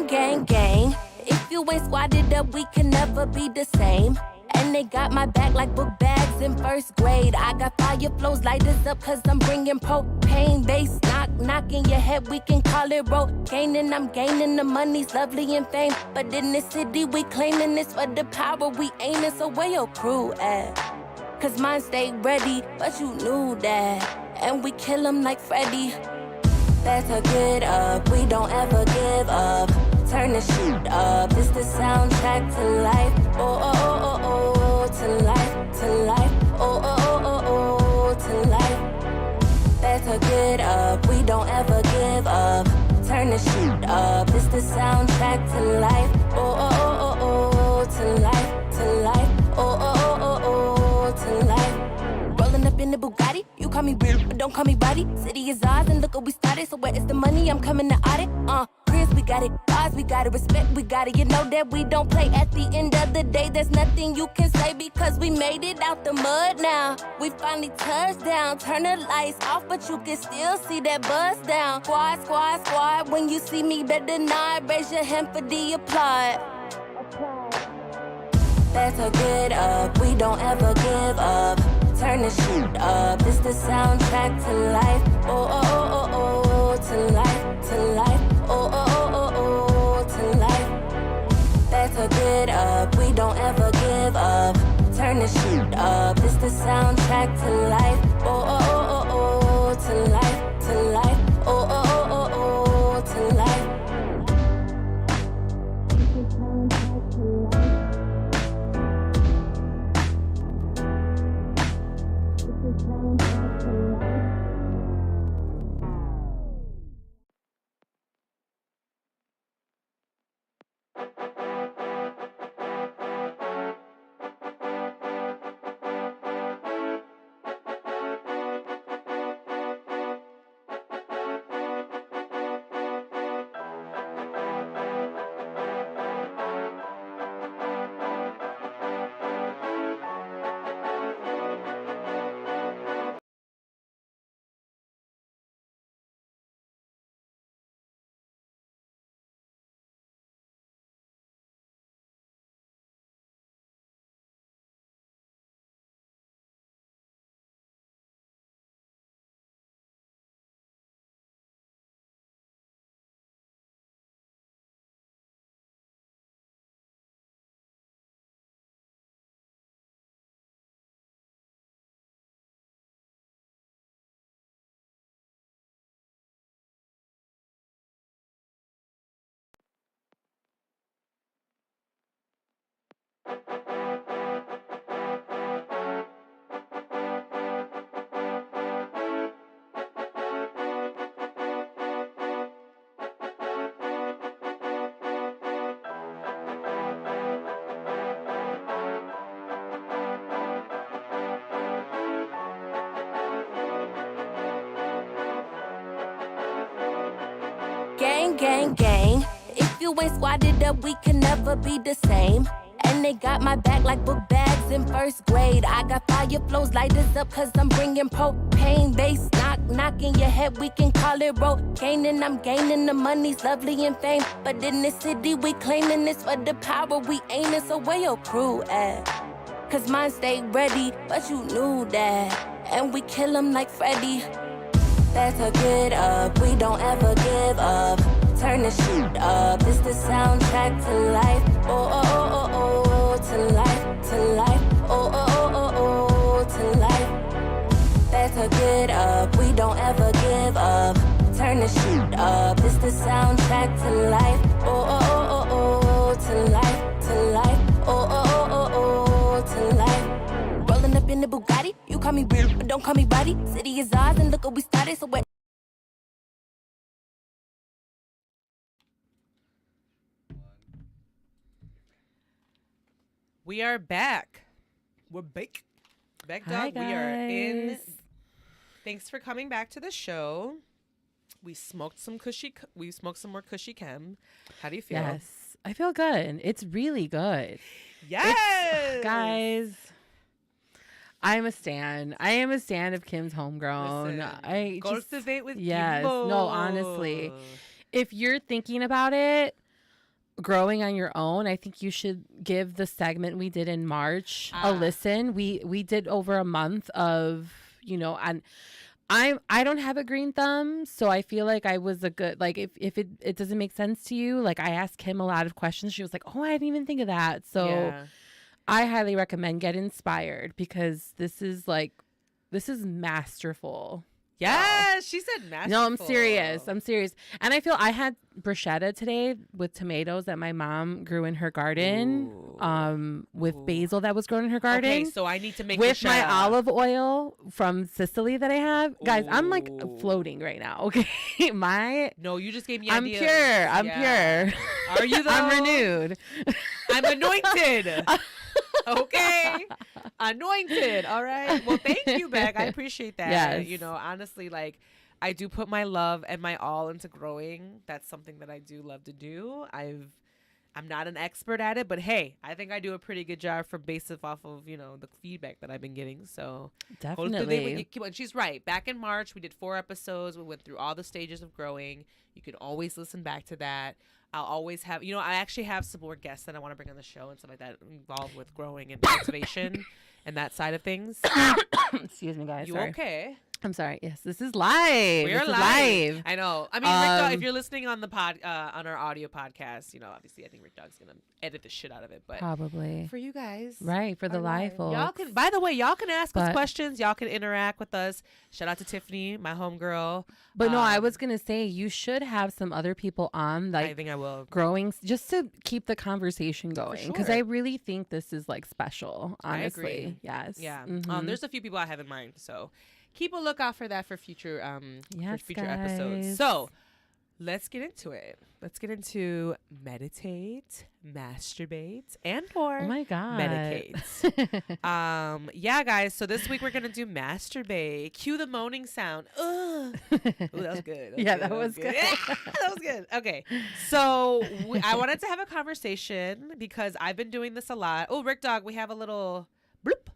gang, gang. If you ain't squatted up, we can never be the same. And they got my back like book bags in first grade. I got fire flows, light this up, cause I'm bringing propane. Bass knock in your head, we can call it gaining. I'm gaining, the money's lovely and fame. But in this city, we claiming this for the power we aiming. So where your crew at? Cause mine stay ready, but you knew that. And we kill 'em like Freddy. That's a get up, we don't ever give up. Turn the shit up, it's the soundtrack to life. Oh, oh, oh, oh, oh, to life, to life. Oh, oh, oh, oh, oh, to life. That's a get up, we don't ever give up. Turn the shit up, it's the soundtrack to life. Oh, oh, oh, oh, oh, to life, to life. Oh, oh, oh, oh, oh, to life. Rolling up in the Bugatti, you call me real, but don't call me body. City is ours, and look what we started. So where is the money? I'm coming to audit. Chris, we got it. Ours, we got it. Respect, we got it. You know that we don't play. At the end of the day, there's nothing you can say because we made it out the mud now. We finally touched down. Turn the lights off, but you can still see that buzz down. Squad, squad, squad. When you see me, better not raise your hand for the applaud. That's a get up, we don't ever give up. Turn the shit up, it's the soundtrack to life. Oh, oh, oh, oh, oh, to life, to life. Oh, oh, oh, oh, oh, to life. That's a get up, we don't ever give up. Turn the shit up, it's the soundtrack to life. Oh, oh, oh, oh, oh, to life, to life. Oh, oh, oh, oh, oh, to life. Gang, gang, gang. If you ain't squatted up, we can never be the same. And they got my back like book bags in first grade. I got fire flows, light this up, cause I'm bringing propane. Bass knock in your head, we can call it gaining. I'm gaining, the money's lovely and fame. But in this city, we claiming this for the power we aiming. So where your crew at? Cause mine stay ready, but you knew that. And we kill 'em like Freddy. That's a get up, we don't ever give up. Turn the shit up, it's the soundtrack to life. Oh, oh, oh, oh, oh, to life, to life. Oh, oh, oh, oh, oh, to life. That's a get up, we don't ever give up. Turn the shit up, it's the soundtrack to life. Oh, oh, oh, oh, oh, to life, to life. Oh, oh, oh, oh, oh, to life. Rolling up in the Bugatti, you call me real, but don't call me body. City is ours, and look what we started, so what? We are back. We're back. Backed Hi, up. We are in. guys. Thanks for coming back to the show. We smoked some more cushy chem. How do you feel? Yes, I feel good. It's really good. Yes, Guys. I'm a stan. I am a stan of Kim's homegrown. Listen, I cultivate with yes. Kimbo. No, honestly, if you're thinking about it, growing on your own, I think you should give the segment we did in March a listen. We did over a month of, and I don't have a green thumb, so I feel like I was a good, like, if it doesn't make sense to you, like, I asked Kim a lot of questions. She was like, oh, I didn't even think of that. So I highly recommend get inspired, because this is masterful. Yes, she said masterful. No, I'm serious. And I feel I had bruschetta today with tomatoes that my mom grew in her garden, with basil that was grown in her garden. Okay, so I need to make with bruschetta. my olive oil from Sicily that I have. Guys, I'm like floating right now. Okay, No, you just gave me I'm ideas. pure. I'm pure. Are you though? I'm renewed. I'm anointed. Okay, anointed. All right. Well, thank you, Beck. I appreciate that. Yes. Honestly, like, I do put my love and my all into growing. That's something that I do love to do. I'm not an expert at it, but hey, I think I do a pretty good job based off of the feedback that I've been getting. So definitely. And she's right. Back in March, we did 4 episodes. We went through all the stages of growing. You can always listen back to that. I'll always have, I actually have some more guests that I want to bring on the show and stuff like that involved with growing and cultivation and that side of things. Excuse me, guys. You Sorry. okay? I'm sorry. Yes, this is live. We're live. I know. I mean, Rick Dog, if you're listening on the on our audio podcast, obviously I think Rick Dog's gonna edit the shit out of it, but probably for you guys, right? For the live folks, y'all can. By the way, y'all can ask us questions. Y'all can interact with us. Shout out to Tiffany, my homegirl. But no, I was gonna say you should have some other people on. Like, I think I will. Growing, just to keep the conversation going, because I really think this is like special. Honestly, I agree. Yes. Yeah. There's a few people I have in mind, so keep a lookout for that for future episodes. So let's get into it. Let's get into meditate, masturbate, and or oh my god, medicate. Yeah, guys. So this week we're gonna do masturbate. Cue the moaning sound. Ugh. Ooh, that was good. That was good. Yeah, that was good. Okay. So I wanted to have a conversation because I've been doing this a lot. Oh, Rick Dog, we have a little bloop.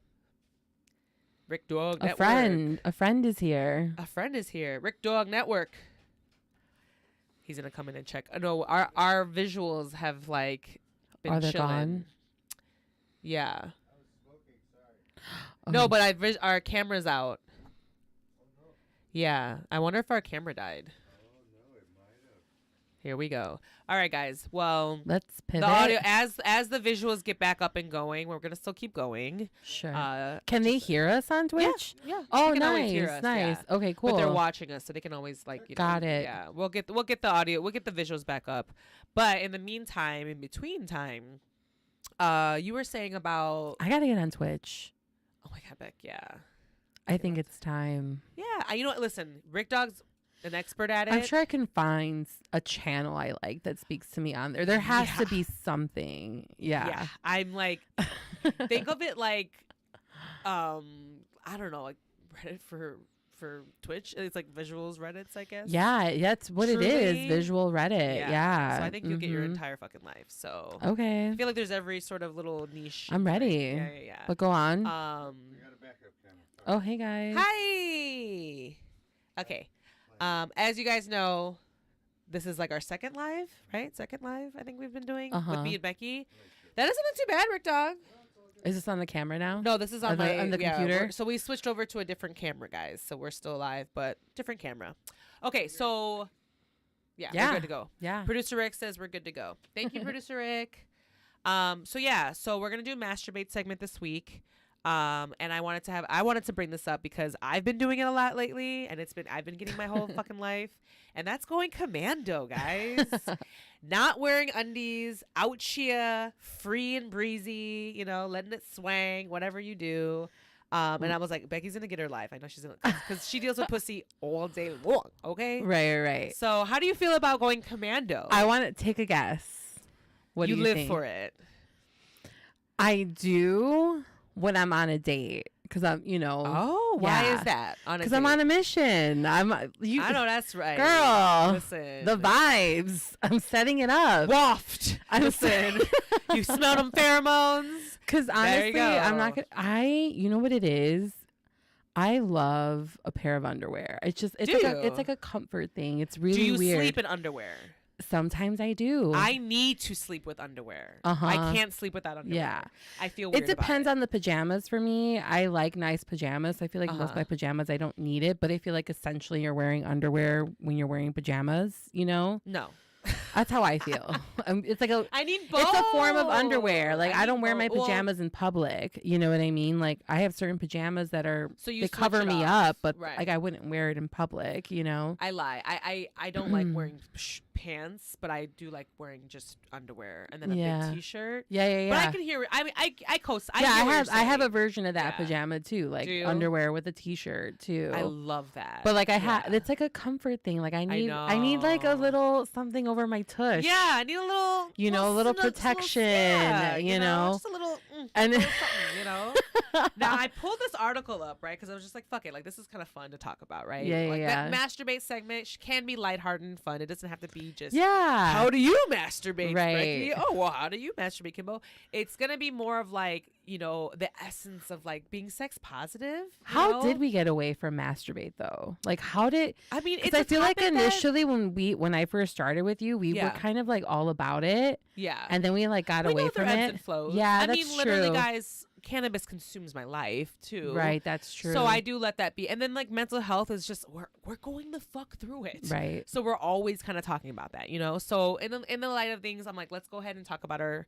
Rick Dog Network. A friend is here. A friend is here. Rick Dog Network. He's gonna come in and check. No, our visuals have like been Are they chilling. gone? Yeah. I was smoking, sorry. No, but our camera's out. Oh, no. Yeah. I wonder if our camera died. Oh, no, it might have. Here we go. All right, guys. Well, let's pivot. The audio, as the visuals get back up and going, we're gonna still keep going. Sure. Can they hear us on Twitch? Yeah. Oh, they can nice. hear us, nice. Yeah. Okay, cool. But they're watching us, so they can always Got it. Yeah. We'll get the audio. We'll get the visuals back up. But in the meantime, in between time, you were saying about I gotta get on Twitch. Oh my god, Beck. Yeah. I think it's time. Yeah. You know what? Listen, Rick Dog's an expert at it. I'm sure I can find a channel I like that speaks to me on there. There has to be something. Yeah. I'm like, think of it like, I don't know, like Reddit for Twitch. It's like visuals Reddits, I guess. Yeah, that's what it is. Visual Reddit. Yeah. So I think you'll get your entire fucking life. So okay. I feel like there's every sort of little niche. I'm ready. Yeah. But go on. I got a backup camera. Oh, hey guys. Hi. Okay. As you guys know, this is like our second live, right? Second live I think we've been doing with me and Becky. That doesn't look too bad, Rick Dog. Is this on the camera now? No, this is on the computer. So we switched over to a different camera, guys. So we're still live, but different camera. Okay, so we're good to go. Yeah. Producer Rick says we're good to go. Thank you, Producer Rick. So we're gonna do masturbate segment this week. And I wanted to bring this up because I've been doing it a lot lately, and I've been getting my whole fucking life, and that's going commando, guys. Not wearing undies, out here, free and breezy, letting it swang, whatever you do. And I was like, Becky's gonna get her life. I know she's gonna, because she deals with pussy all day long. Okay. Right. So how do you feel about going commando? I want to take a guess. What do you live think? for it? I do. When I'm on a date, because I'm, Oh, why is that? Because I'm on a mission. I know that's right, girl. Listen, the vibes. I'm setting it up. Waft. Listen, you smell them pheromones. Because honestly, I'm not gonna. You know what it is. I love a pair of underwear. It's like a comfort thing. It's really weird. Do you sleep in underwear? Sometimes I do. I need to sleep with underwear. I can't sleep without underwear. Yeah. I feel weird. It depends on the pajamas for me. I like nice pajamas. I feel like most of my pajamas, I don't need it, but I feel like essentially you're wearing underwear when you're wearing pajamas, you know? No. That's how I feel. It's like I need both. It's a form of underwear. Like I don't wear my pajamas in public. You know what I mean? Like I have certain pajamas that are they cover me up, but like I wouldn't wear it in public. You know? I lie. I don't like wearing pants, but I do like wearing just underwear and then a big t-shirt. Yeah. But I can hear. I mean, I coast. I have a version of that pajama too, like underwear with a t-shirt too. I love that. But like it's like a comfort thing. Like I need like a little something over my tush. Yeah, I need a little, a little protection. You know, just a little, and something, you know. Now I pulled this article up, right? Because I was just like, fuck it, like this is kind of fun to talk about, right? That Masturbate segment can be lighthearted and fun. It doesn't have to be just how do you masturbate, Becky? Oh, well, how do you masturbate, Kimbo? It's gonna be more of like, you know, the essence of like being sex positive. How did we get away from masturbate though? Like how did I mean? Because I feel like initially when I first started with you, we were kind of like all about it. Yeah, and then we like got away from it. And flows. Yeah, I mean, literally, guys. Cannabis consumes my life too. Right, that's true. So I do let that be. And then like mental health is just we're going the fuck through it. Right. So we're always kind of talking about that, you know? So in the light of things, I'm like, let's go ahead and talk about our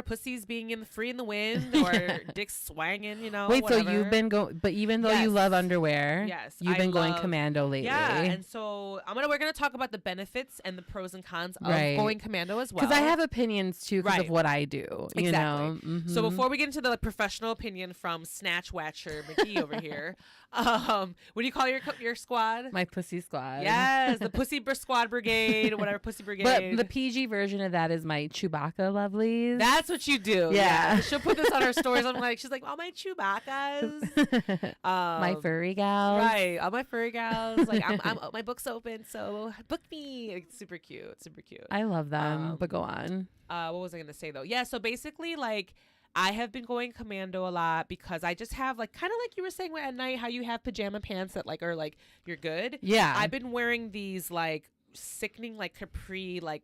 pussies being free in the wind or dicks swanging, you know. Wait, whatever. So you've been going, but even though you love underwear, you've been going commando lately. Yeah, and so we're gonna talk about the benefits and the pros and cons of going commando as well. Because I have opinions too because of what I do. You know. Mm-hmm. So before we get into the professional opinion from Snatch Watcher McGee over here, what do you call your squad? My pussy squad. Yes, the pussy squad brigade or whatever, pussy brigade. But the PG version of that is my Chewbacca lovelies. That's what you do. Yeah. She'll put this on her stories. She's like, all my Chewbaccas. My furry gals. Right. All my furry gals. Like, I'm my book's open, so book me. It's super cute. Super cute. I love them, but go on. What was I going to say, though? Yeah, so basically, like, I have been going commando a lot because I just have, like, kind of like you were saying at night, how you have pajama pants that, like, are, like, you're good. Yeah. I've been wearing these, like, sickening, like, capri, like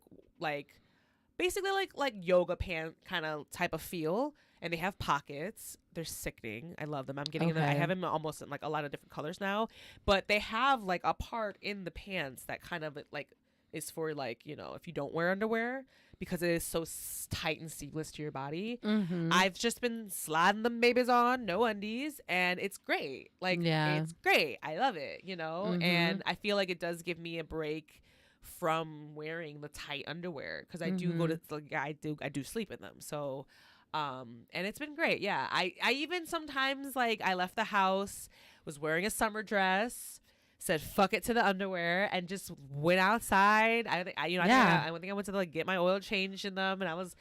basically like yoga pant kind of type of feel, and they have pockets. They're sickening. I love them. I'm getting them. I have them almost in like a lot of different colors now, but they have like a part in the pants that kind of like is for like, you know, if you don't wear underwear, because it is so tight and seamless to your body. I've just been sliding them babies on, no undies, and it's great. Like, it's great. I love it, you know, and I feel like it does give me a break from wearing the tight underwear, because I do go to like I do sleep in them. So and it's been great. Yeah, I even sometimes, like, I left the house, was wearing a summer dress, said fuck it to the underwear, and just went outside. I think I went to like get my oil changed in them, and I was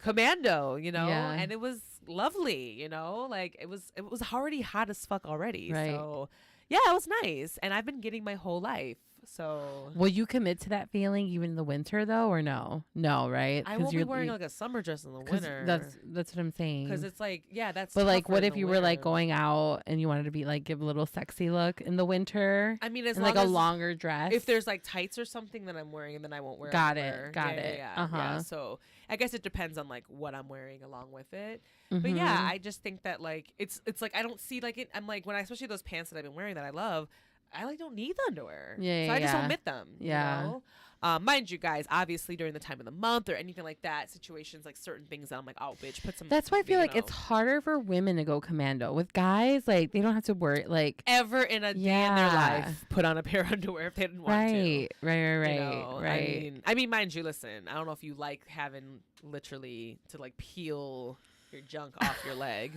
commando, you know, and it was lovely, you know, like it was already hot as fuck already. Right. So yeah, it was nice, and I've been getting my whole life. So will you commit to that feeling even in the winter though, or no, right? I won't be wearing like a summer dress in the winter. That's what I'm saying, because it's like, that's but like, what if you were like going out and you wanted to be like, give a little sexy look in the winter? I mean, as long like a longer dress, if there's like tights or something that I'm wearing, and then I won't wear got underwear. it yeah. So I guess it depends on like what I'm wearing along with it. But yeah, I just think that like it's like I don't see like it. I'm like, when I, especially those pants that I've been wearing that I love, I like don't need the underwear. So I just omit them. You know? Mind you guys, obviously during the time of the month or anything like that, situations like certain things that I'm like, oh bitch, put some. That's why I feel like it's harder for women to go commando. With guys, like they don't have to worry like ever in a day in their life put on a pair of underwear if they didn't want to. Right. You know? I mean, mind you, listen, I don't know if you like having literally to like peel your junk off your leg,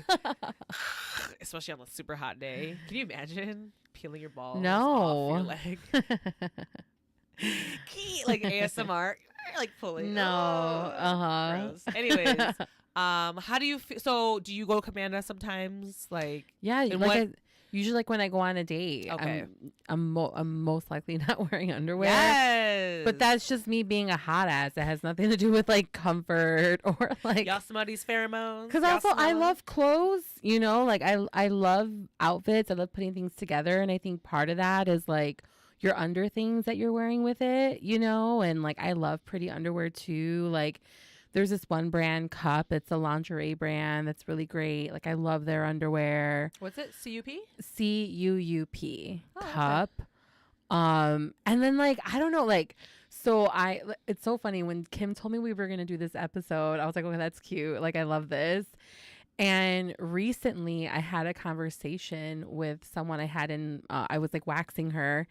especially on a super hot day. Can you imagine peeling your balls off your leg? Like ASMR, like pulling. Gross. Anyways, how do you feel? So do you go commando sometimes? Like, usually like when I go on a date, okay, I'm most likely not wearing underwear. Yes, but that's just me being a hot ass. It has nothing to do with like comfort or like y'all smell these pheromones. Because also I love clothes. You know, like I love outfits. I love putting things together, and I think part of that is like your under things that you're wearing with it, you know? And like, I love pretty underwear too. Like, there's this one brand, Cup. It's a lingerie brand that's really great. Like, I love their underwear. What's it? C-U-P? C-U-U-P. Oh, Cup. okay. And then like, I don't know, like, it's so funny when Kim told me we were going to do this episode, I was like, okay, that's cute. Like, I love this. And recently I had a conversation with someone I was like waxing her,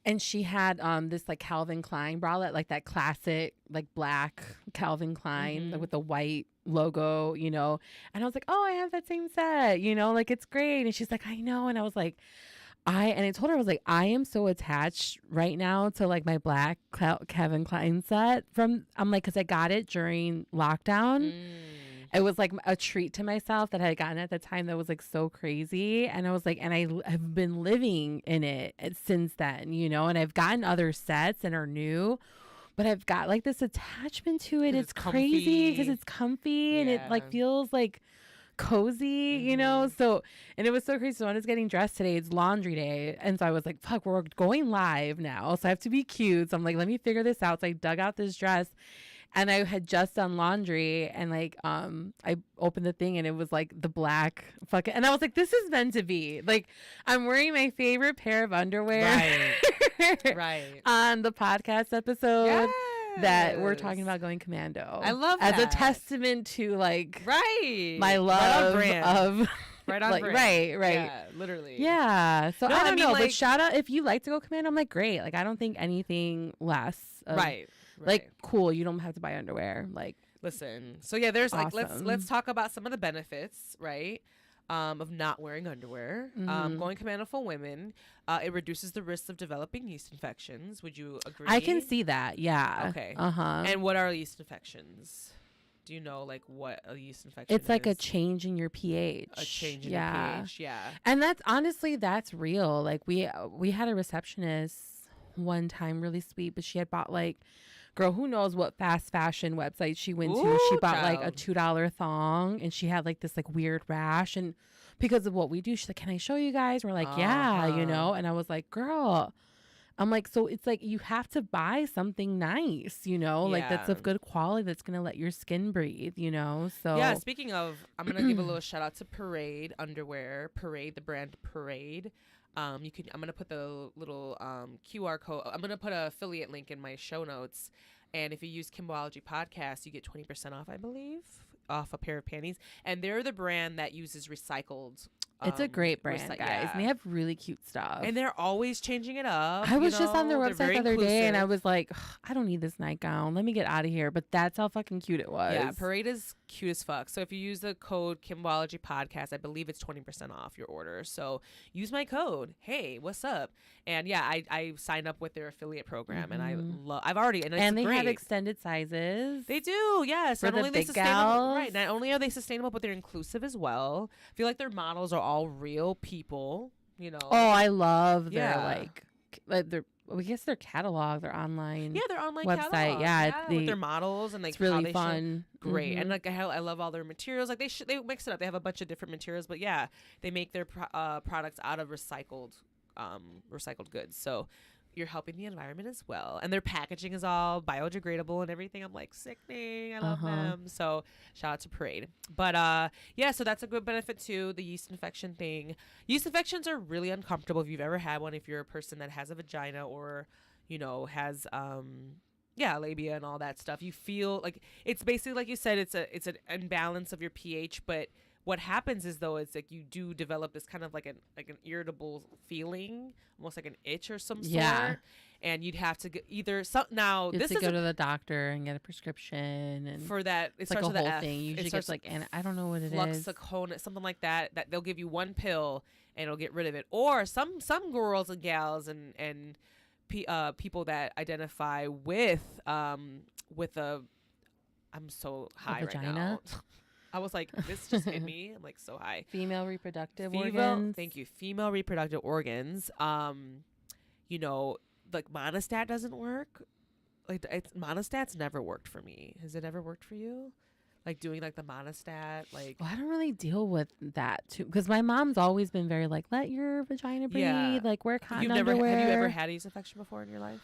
and she had this like Calvin Klein bralette, like that classic like black Calvin Klein like, with the white logo, you know. And I was like, oh, I have that same set, you know, like it's great. And she's like, I know. And I was like, I told her, I was like, I am so attached right now to like my black Calvin Klein set I'm like, because I got it during lockdown. It was like a treat to myself that I had gotten at the time that was like so crazy. And I was like, and I have been living in it since then, you know, and I've gotten other sets and are new, but I've got like this attachment to it. It's crazy because it's comfy and it like feels like cozy, you know. So, and it was so crazy. So when I was getting dressed today, it's laundry day, and so I was like, fuck, we're going live now, so I have to be cute. So I'm like, let me figure this out. So I dug out this dress, and I had just done laundry, and like I opened the thing, and it was like the black fucking, and I was like, this is meant to be. Like, I'm wearing my favorite pair of underwear right on the podcast episode that we're talking about going Commando. I love that. As a testament to like my right love on right on like, brand. Right. Yeah, literally. Yeah. So I don't know, like, but shout out if you like to go Commando. I'm like, great. Like, I don't think anything less. Right. Like, cool. You don't have to buy underwear. Like, listen. So yeah, there's like awesome. let's talk about some of the benefits, right? Of not wearing underwear. Going Commando for women, it reduces the risk of developing yeast infections. Would you agree? I can see that. Yeah. Okay. Uh-huh. And what are yeast infections? Do you know like what a yeast infection It's like is? a change in your pH. A change in your pH, yeah. And that's honestly, that's real. Like we had a receptionist one time, really sweet, but she had bought like, girl, who knows what fast fashion website she went to. She bought like a $2 thong, and she had like this like weird rash, and because of what we do, she's like, can I show you guys? We're like, yeah, you know. And I was like, girl, I'm like, so it's like you have to buy something nice, you know, like that's of good quality, that's gonna let your skin breathe, you know. So yeah, speaking of, I'm gonna give a little shout out to Parade underwear. Parade, the brand Parade. I'm gonna put the little QR code. I'm gonna put an affiliate link in my show notes, and if you use Kimbology podcast, you get 20% off, I believe, off a pair of panties. And they're the brand that uses recycled. It's a great brand, guys. And they have really cute stuff. And they're always changing it up. I was just on their website the other day, and I was like, I don't need this nightgown. Let me get out of here. But that's how fucking cute it was. Yeah, Parade is cute as fuck. So if you use the code Kimbology podcast, I believe it's 20% off your order. So use my code. Hey, what's up? And yeah, I signed up with their affiliate program, and and they have extended sizes. They do, yes. For Not the only are they big sustainable, gals. right? Not only are they sustainable, but they're inclusive as well. I feel like their models are all real people. You know. Oh, I love their Yeah. I guess their catalog, their online. Yeah, their online website. catalog. Yeah, with their models and like it's really how they fun. Great. And like I love all their materials. Like they mix it up. They have a bunch of different materials, but yeah, they make their products out of recycled goods. So you're helping the environment as well. And their packaging is all biodegradable and everything. I'm like, sickening. I love them. So shout out to Parade. But yeah, so that's a good benefit too, the yeast infection thing. Yeast infections are really uncomfortable if you've ever had one, if you're a person that has a vagina or, you know, has labia and all that stuff. You feel like it's basically, like you said, it's an imbalance of your pH, but what happens is, though, it's like you do develop this kind of like an irritable feeling, almost like an itch or some sort. And you'd have to go to the doctor and get a prescription, and for that it it's starts like with a the whole F. thing. Usually gets like, and I don't know what it is. Fluxacona, something like that. That they'll give you one pill and it'll get rid of it. Or some girls and gals and people that identify with a, I'm so high right now. I was like, this just hit me. I'm like so high. Female reproductive organs. Thank you. Female reproductive organs. You know, like Monistat doesn't work. Like Monostat's never worked for me. Has it ever worked for you? like doing like the monostat, like. Well, I don't really deal with that too, because my mom's always been very like, let your vagina breathe, like wear cotton underwear. Have you ever had a yeast infection before in your life?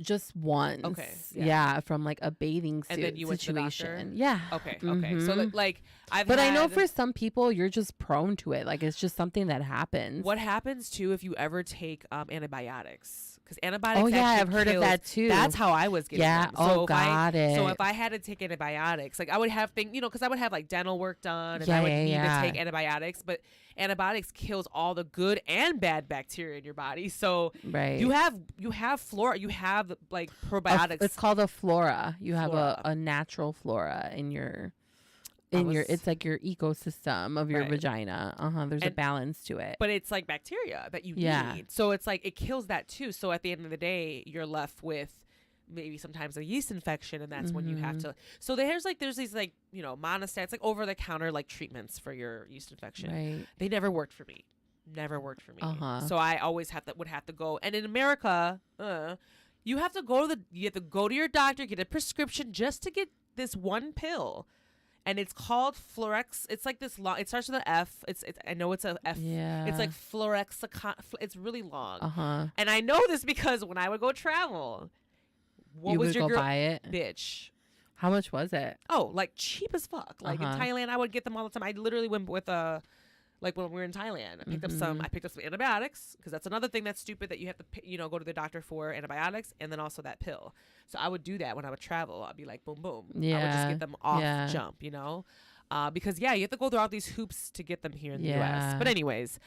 Just once. Okay. Yeah, from like a bathing suit and then you situation. Went to the doctor? Yeah. Okay. Okay. So like I know for some people you're just prone to it. Like it's just something that happens. What happens too if you ever take antibiotics? Because antibiotics. Oh yeah, I've heard of that too. That's how I was getting them. So got it. So if I had to take antibiotics, like I would have things, because I would have like dental work done, and I would need to take antibiotics. But antibiotics kills all the good and bad bacteria in your body. So you have flora, you have like probiotics. It's called a flora. You have a natural flora in your. It's like your ecosystem of your vagina. There's a balance to it. But it's like bacteria that you need. So it's like it kills that too. So at the end of the day, you're left with maybe sometimes a yeast infection, and that's when you have to. So there's these like, monostats, like over the counter like treatments for your yeast infection. Right. They never worked for me. So I always would have to go. And in America, you have to go to your doctor, get a prescription just to get this one pill. And it's called Florex. It's like this long. It starts with an F. I know it's a F. Yeah. It's like Florexicon. It's really long. And I know this because when I would go travel, you would go buy it, bitch. How much was it? Oh, like cheap as fuck. Like in Thailand, I would get them all the time. I literally went with like when we were in Thailand, I picked up some antibiotics, because that's another thing that's stupid, that you have to, go to the doctor for antibiotics, and then also that pill. So I would do that when I would travel. I'd be like, boom, boom. Yeah. I would just get them off jump, because you have to go through all these hoops to get them here in the U.S. But anyways,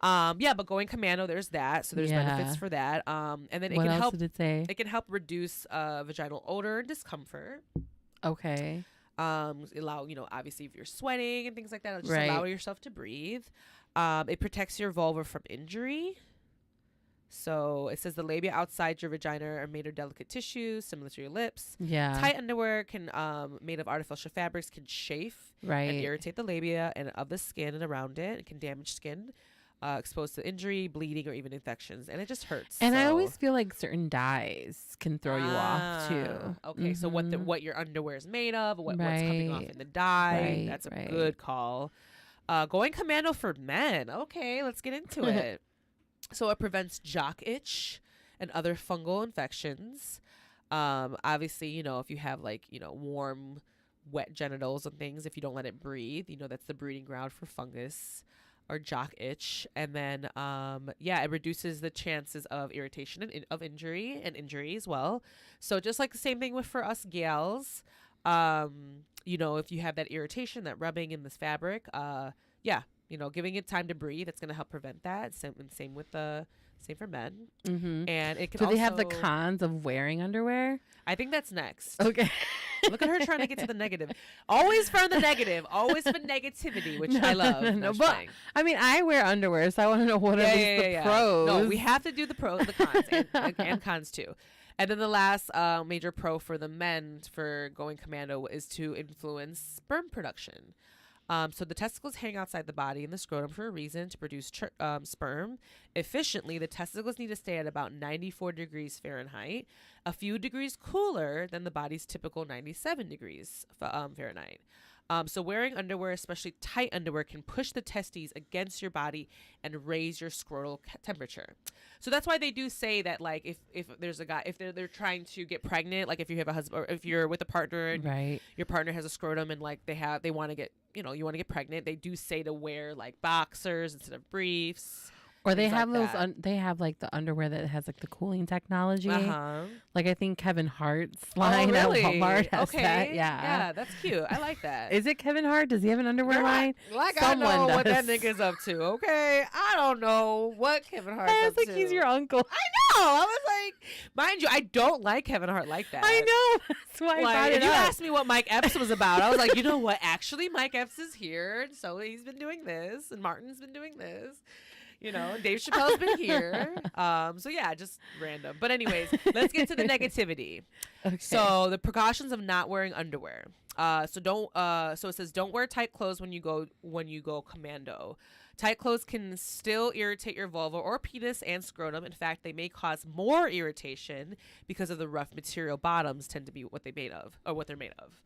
but going Commando, there's that. So there's benefits for that. And then it what can else help. Did it say? It can help reduce vaginal odor and discomfort. Okay. Allow, obviously if you're sweating and things like that, just allow yourself to breathe. It protects your vulva from injury. So it says the labia outside your vagina are made of delicate tissues similar to your lips. Yeah. Tight underwear can made of artificial fabrics can chafe and irritate the labia and of the skin and around it. It can damage skin. Exposed to injury, bleeding, or even infections, and it just hurts. And I always feel like certain dyes can throw you off too. Okay, so what your underwear is made of, what's coming off in the dye, that's a good call. Going Commando for men. Okay, let's get into it. So it prevents jock itch and other fungal infections. Obviously, if you have like warm, wet genitals and things, if you don't let it breathe, that's the breeding ground for fungus or jock itch. And then it reduces the chances of irritation and of injury as well. So just like the same thing for us gals, if you have that irritation, that rubbing in this fabric, giving it time to breathe, it's going to help prevent that. Same for men. And it can do they have the cons of wearing underwear? I think that's next. Okay. Look at her trying to get to the negative. Always from the negative. Always for negativity, which I love. No, but I mean, I wear underwear, so I want to know what are the pros. No, we have to do the pros, the cons, and cons too. And then the last major pro for the men for going Commando is to influence sperm production. So the testicles hang outside the body and the scrotum for a reason, to produce sperm efficiently. The testicles need to stay at about 94 degrees Fahrenheit, a few degrees cooler than the body's typical 97 degrees Fahrenheit. So wearing underwear, especially tight underwear, can push the testes against your body and raise your scrotal temperature. So that's why they do say that, like, if there's a guy, if they're trying to get pregnant, like if you have a husband, or if you're with a partner and your partner has a scrotum and like they want to get, you want to get pregnant, they do say to wear like boxers instead of briefs. Or they have like they have like the underwear that has like the cooling technology. Like I think Kevin Hart's line at Walmart has that. Yeah, that's cute. I like that. Is it Kevin Hart? Does he have an underwear line? Like, someone I know what that nigga's up to. Okay, I don't know what Kevin Hart's up to. It's like he's your uncle. I know. I was like, mind you, I don't like Kevin Hart like that. I know. That's why I brought it up. You asked me what Mike Epps was about. I was like, you know what? Actually, Mike Epps is here, and so he's been doing this, and Martin's been doing this. Dave Chappelle's been here. So yeah, just random. But anyways, let's get to the negativity. Okay. So the precautions of not wearing underwear. So it says don't wear tight clothes when you go Commando. Tight clothes can still irritate your vulva or penis and scrotum. In fact, they may cause more irritation because of the rough material bottoms tend to be what they're made of.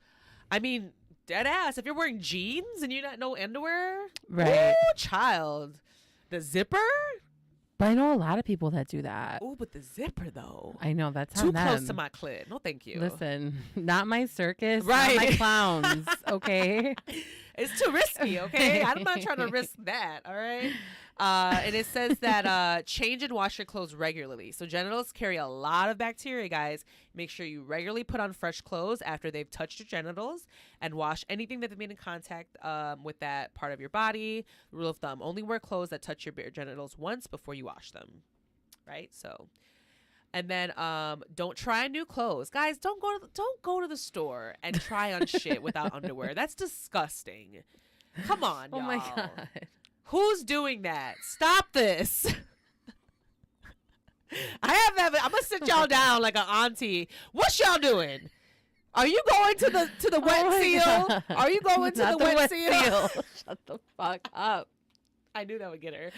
I mean, dead ass. If you're wearing jeans and you not no underwear, right? Ooh, child, the zipper. But I know a lot of people that do that. Oh, but the zipper though. I know that's too on them. close to my clit. No, thank you. Listen, not my circus, right? Not my clowns. Okay, it's too risky. Okay, I'm not trying to risk that. All right. And it says that change and wash your clothes regularly. So genitals carry a lot of bacteria, guys. Make sure you regularly put on fresh clothes after they've touched your genitals, and wash anything that they've made in contact with that part of your body. Rule of thumb: only wear clothes that touch your bare genitals once before you wash them. Right. So. And then don't try new clothes. Guys, don't go to the store and try on shit without underwear. That's disgusting. Come on, y'all. Oh my God. Who's doing that? Stop this. I'm gonna sit y'all down like an auntie. What y'all doing? Are you going to the wet seal? God. Are you going to the wet seal? Shut the fuck up. I knew that would get her.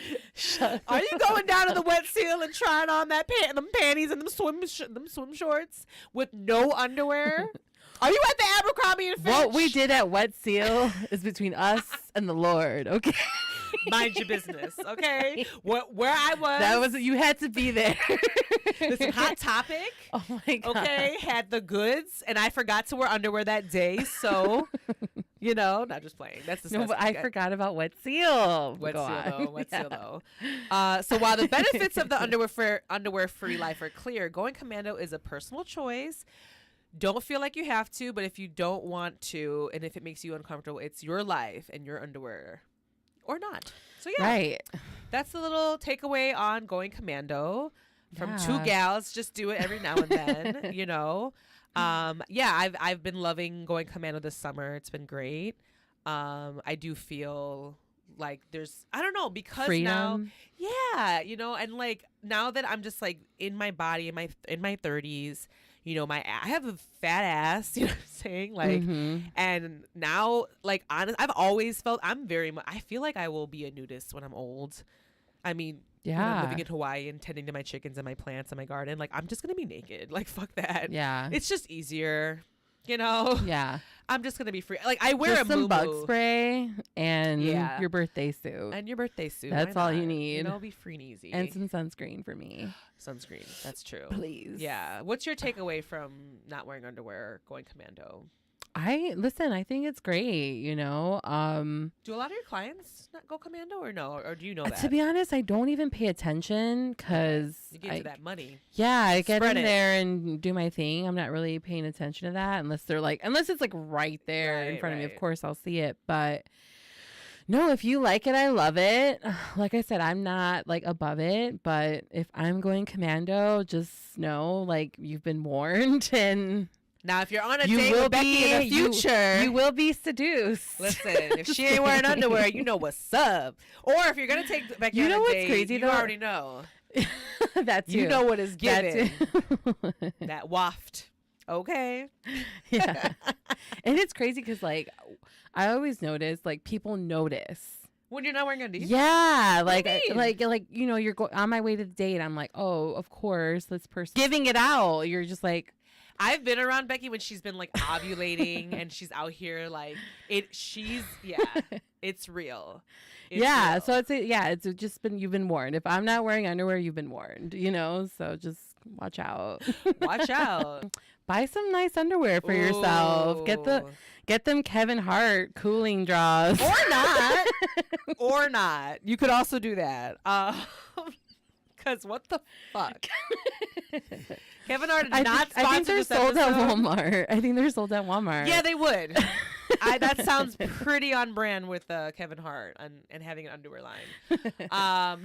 Are you going down to the wet seal and trying on them panties and them swim shorts with no underwear? Are you at the Abercrombie and Fitch? What we did at Wet Seal is between us and the Lord, okay? Mind your business, okay? Where I was. You had to be there. Listen, Hot Topic. Oh my God. Okay, had the goods, and I forgot to wear underwear that day, so not just playing. That's disgusting. No, but I forgot about Wet Seal. Wet Seal though. So while the benefits of the underwear-free life are clear, going commando is a personal choice. Don't feel like you have to, but if you don't want to, and if it makes you uncomfortable, it's your life and your underwear. Or not. So yeah. Right. That's the little takeaway on going commando from two gals. Just do it every now and then, I've been loving going commando this summer. It's been great. I do feel like there's, I don't know, because freedom. Now, and like now that I'm just like in my body in my 30s, I have a fat ass, you know what I'm saying? Like, and now, like, honest, I've always felt I feel like I will be a nudist when I'm old. I mean, living in Hawaii and tending to my chickens and my plants and my garden, like, I'm just going to be naked. Like, fuck that. Yeah. It's just easier. Yeah. I'm just gonna be free. Like, I wear just a some bug moo-moo. spray and your birthday suit. That's all you need. Be free and easy. And some sunscreen for me. Sunscreen. That's true. Please. Yeah. What's your takeaway from not wearing underwear going commando? I think it's great, Do a lot of your clients not go commando or no? Or do you know that? To be honest, I don't even pay attention because you get to that money. Yeah, I get in there and do my thing. I'm not really paying attention to that unless it's like right there in front of me. Of course, I'll see it. But no, if you like it, I love it. Like I said, I'm not like above it. But if I'm going commando, just know like you've been warned and. Now, if you're on a date with Becky in the future, you will be seduced. Listen, if she ain't wearing underwear, you know what's up. Or if you're gonna take Becky on a date, crazy, you already know. That's you know what is given. That waft. Okay. Yeah. And it's crazy because like I always notice like people notice. When you're not wearing undies? Yeah, like you're on my way to the date. I'm like, oh, of course, this person giving it out. You're just like. I've been around Becky when she's been like ovulating and she's out here like it's real. It's real. So it's just been, you've been warned. If I'm not wearing underwear, you've been warned, so just watch out. Watch out. Buy some nice underwear for yourself. Get them Kevin Hart cooling draws. Or not. You could also do that. Because what the fuck? Kevin Hart did not sponsor I think they're sold at Walmart. I think they're sold at Walmart. Yeah, they would. That sounds pretty on brand with Kevin Hart and having an underwear line.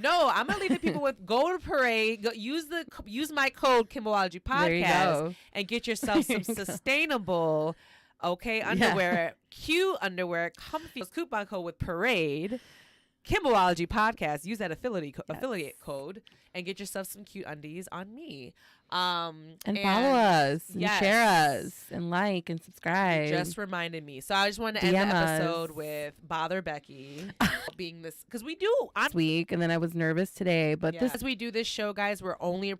No, I'm gonna leave the people with go to Parade. use my code Kimbology Podcast and get yourself some sustainable underwear, cute underwear, comfy coupon code with Parade. Kimbology podcast. Use that affiliate code and get yourself some cute undies on me. And follow us, and share us, and like and subscribe. You just reminded me. So I just want to end the episode with Bother Becky being this, because we do this week, and then I was nervous today, but as we do this show, guys, we're only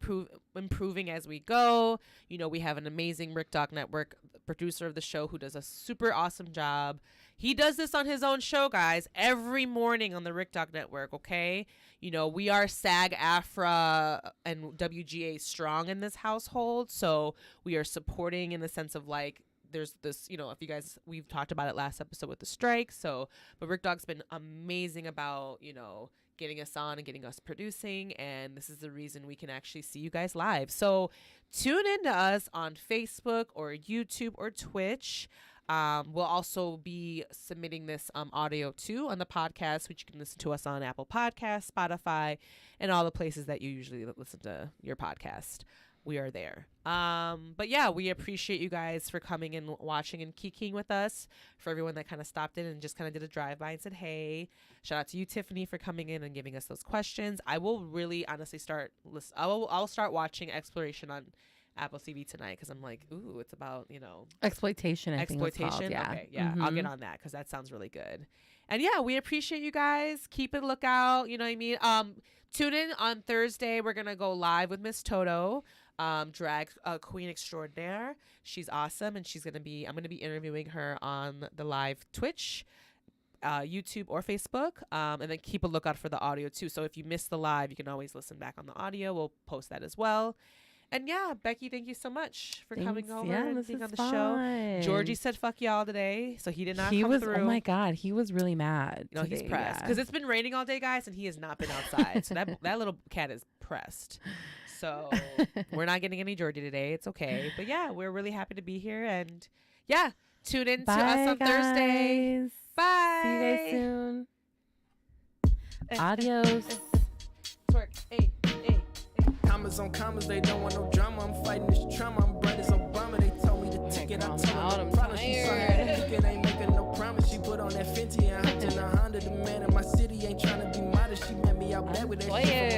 improving as we go. You know, we have an amazing Rick Dog Network producer of the show who does a super awesome job. He does this on his own show, guys, every morning on the Rick Dog Network. Okay, you know, we are SAG-AFTRA and WGA strong in this household, so we are supporting in the sense of like, there's this, you know, if you guys, we've talked about it last episode with the strike. So, but Rick Dog's been amazing about, you know, getting us on and getting us producing, and this is the reason we can actually see you guys live. So tune in to us on Facebook or YouTube or Twitch. We'll also be submitting this audio too on the podcast, which you can listen to us on Apple Podcasts, Spotify, and all the places that you usually listen to your podcast. We are there. But yeah, we appreciate you guys for coming and watching and kikiing with us. For everyone that kind of stopped in and just kind of did a drive-by and said, hey, shout out to you, Tiffany, for coming in and giving us those questions. I will really honestly I'll start watching Exploration on Apple TV tonight, because I'm like, ooh, it's about, you know, exploitation. I think it's called, yeah. Okay, yeah, I'll get on that, because that sounds really good. And yeah, we appreciate you guys. Keep a lookout. You know what I mean? Tune in on Thursday. We're gonna go live with Miss Toto, drag queen extraordinaire. She's awesome, and I'm gonna be interviewing her on the live Twitch, YouTube or Facebook, and then keep a lookout for the audio too. So if you missed the live, you can always listen back on the audio. We'll post that as well. And yeah, Becky, thank you so much for coming over and being on the show. Georgie said fuck y'all today, so he did not come through. Oh my God, he was really mad. No, he's pressed. Because it's been raining all day, guys, and he has not been outside. So that little cat is pressed. So we're not getting any Georgie today. It's okay. But yeah, we're really happy to be here. And yeah, tune in to us on Thursday. Bye. See you guys soon. Adios. Twerk. Hey. Commas on commas, they don't want no drama. I'm fighting this trauma. I'm bright as Obama. They told me to ticket. I told them the problem. She saw that ticket, ain't making no promise. She put on that Fenty and hopped in a Honda. The man in my city ain't trying to be modest. She met me out back with that shit.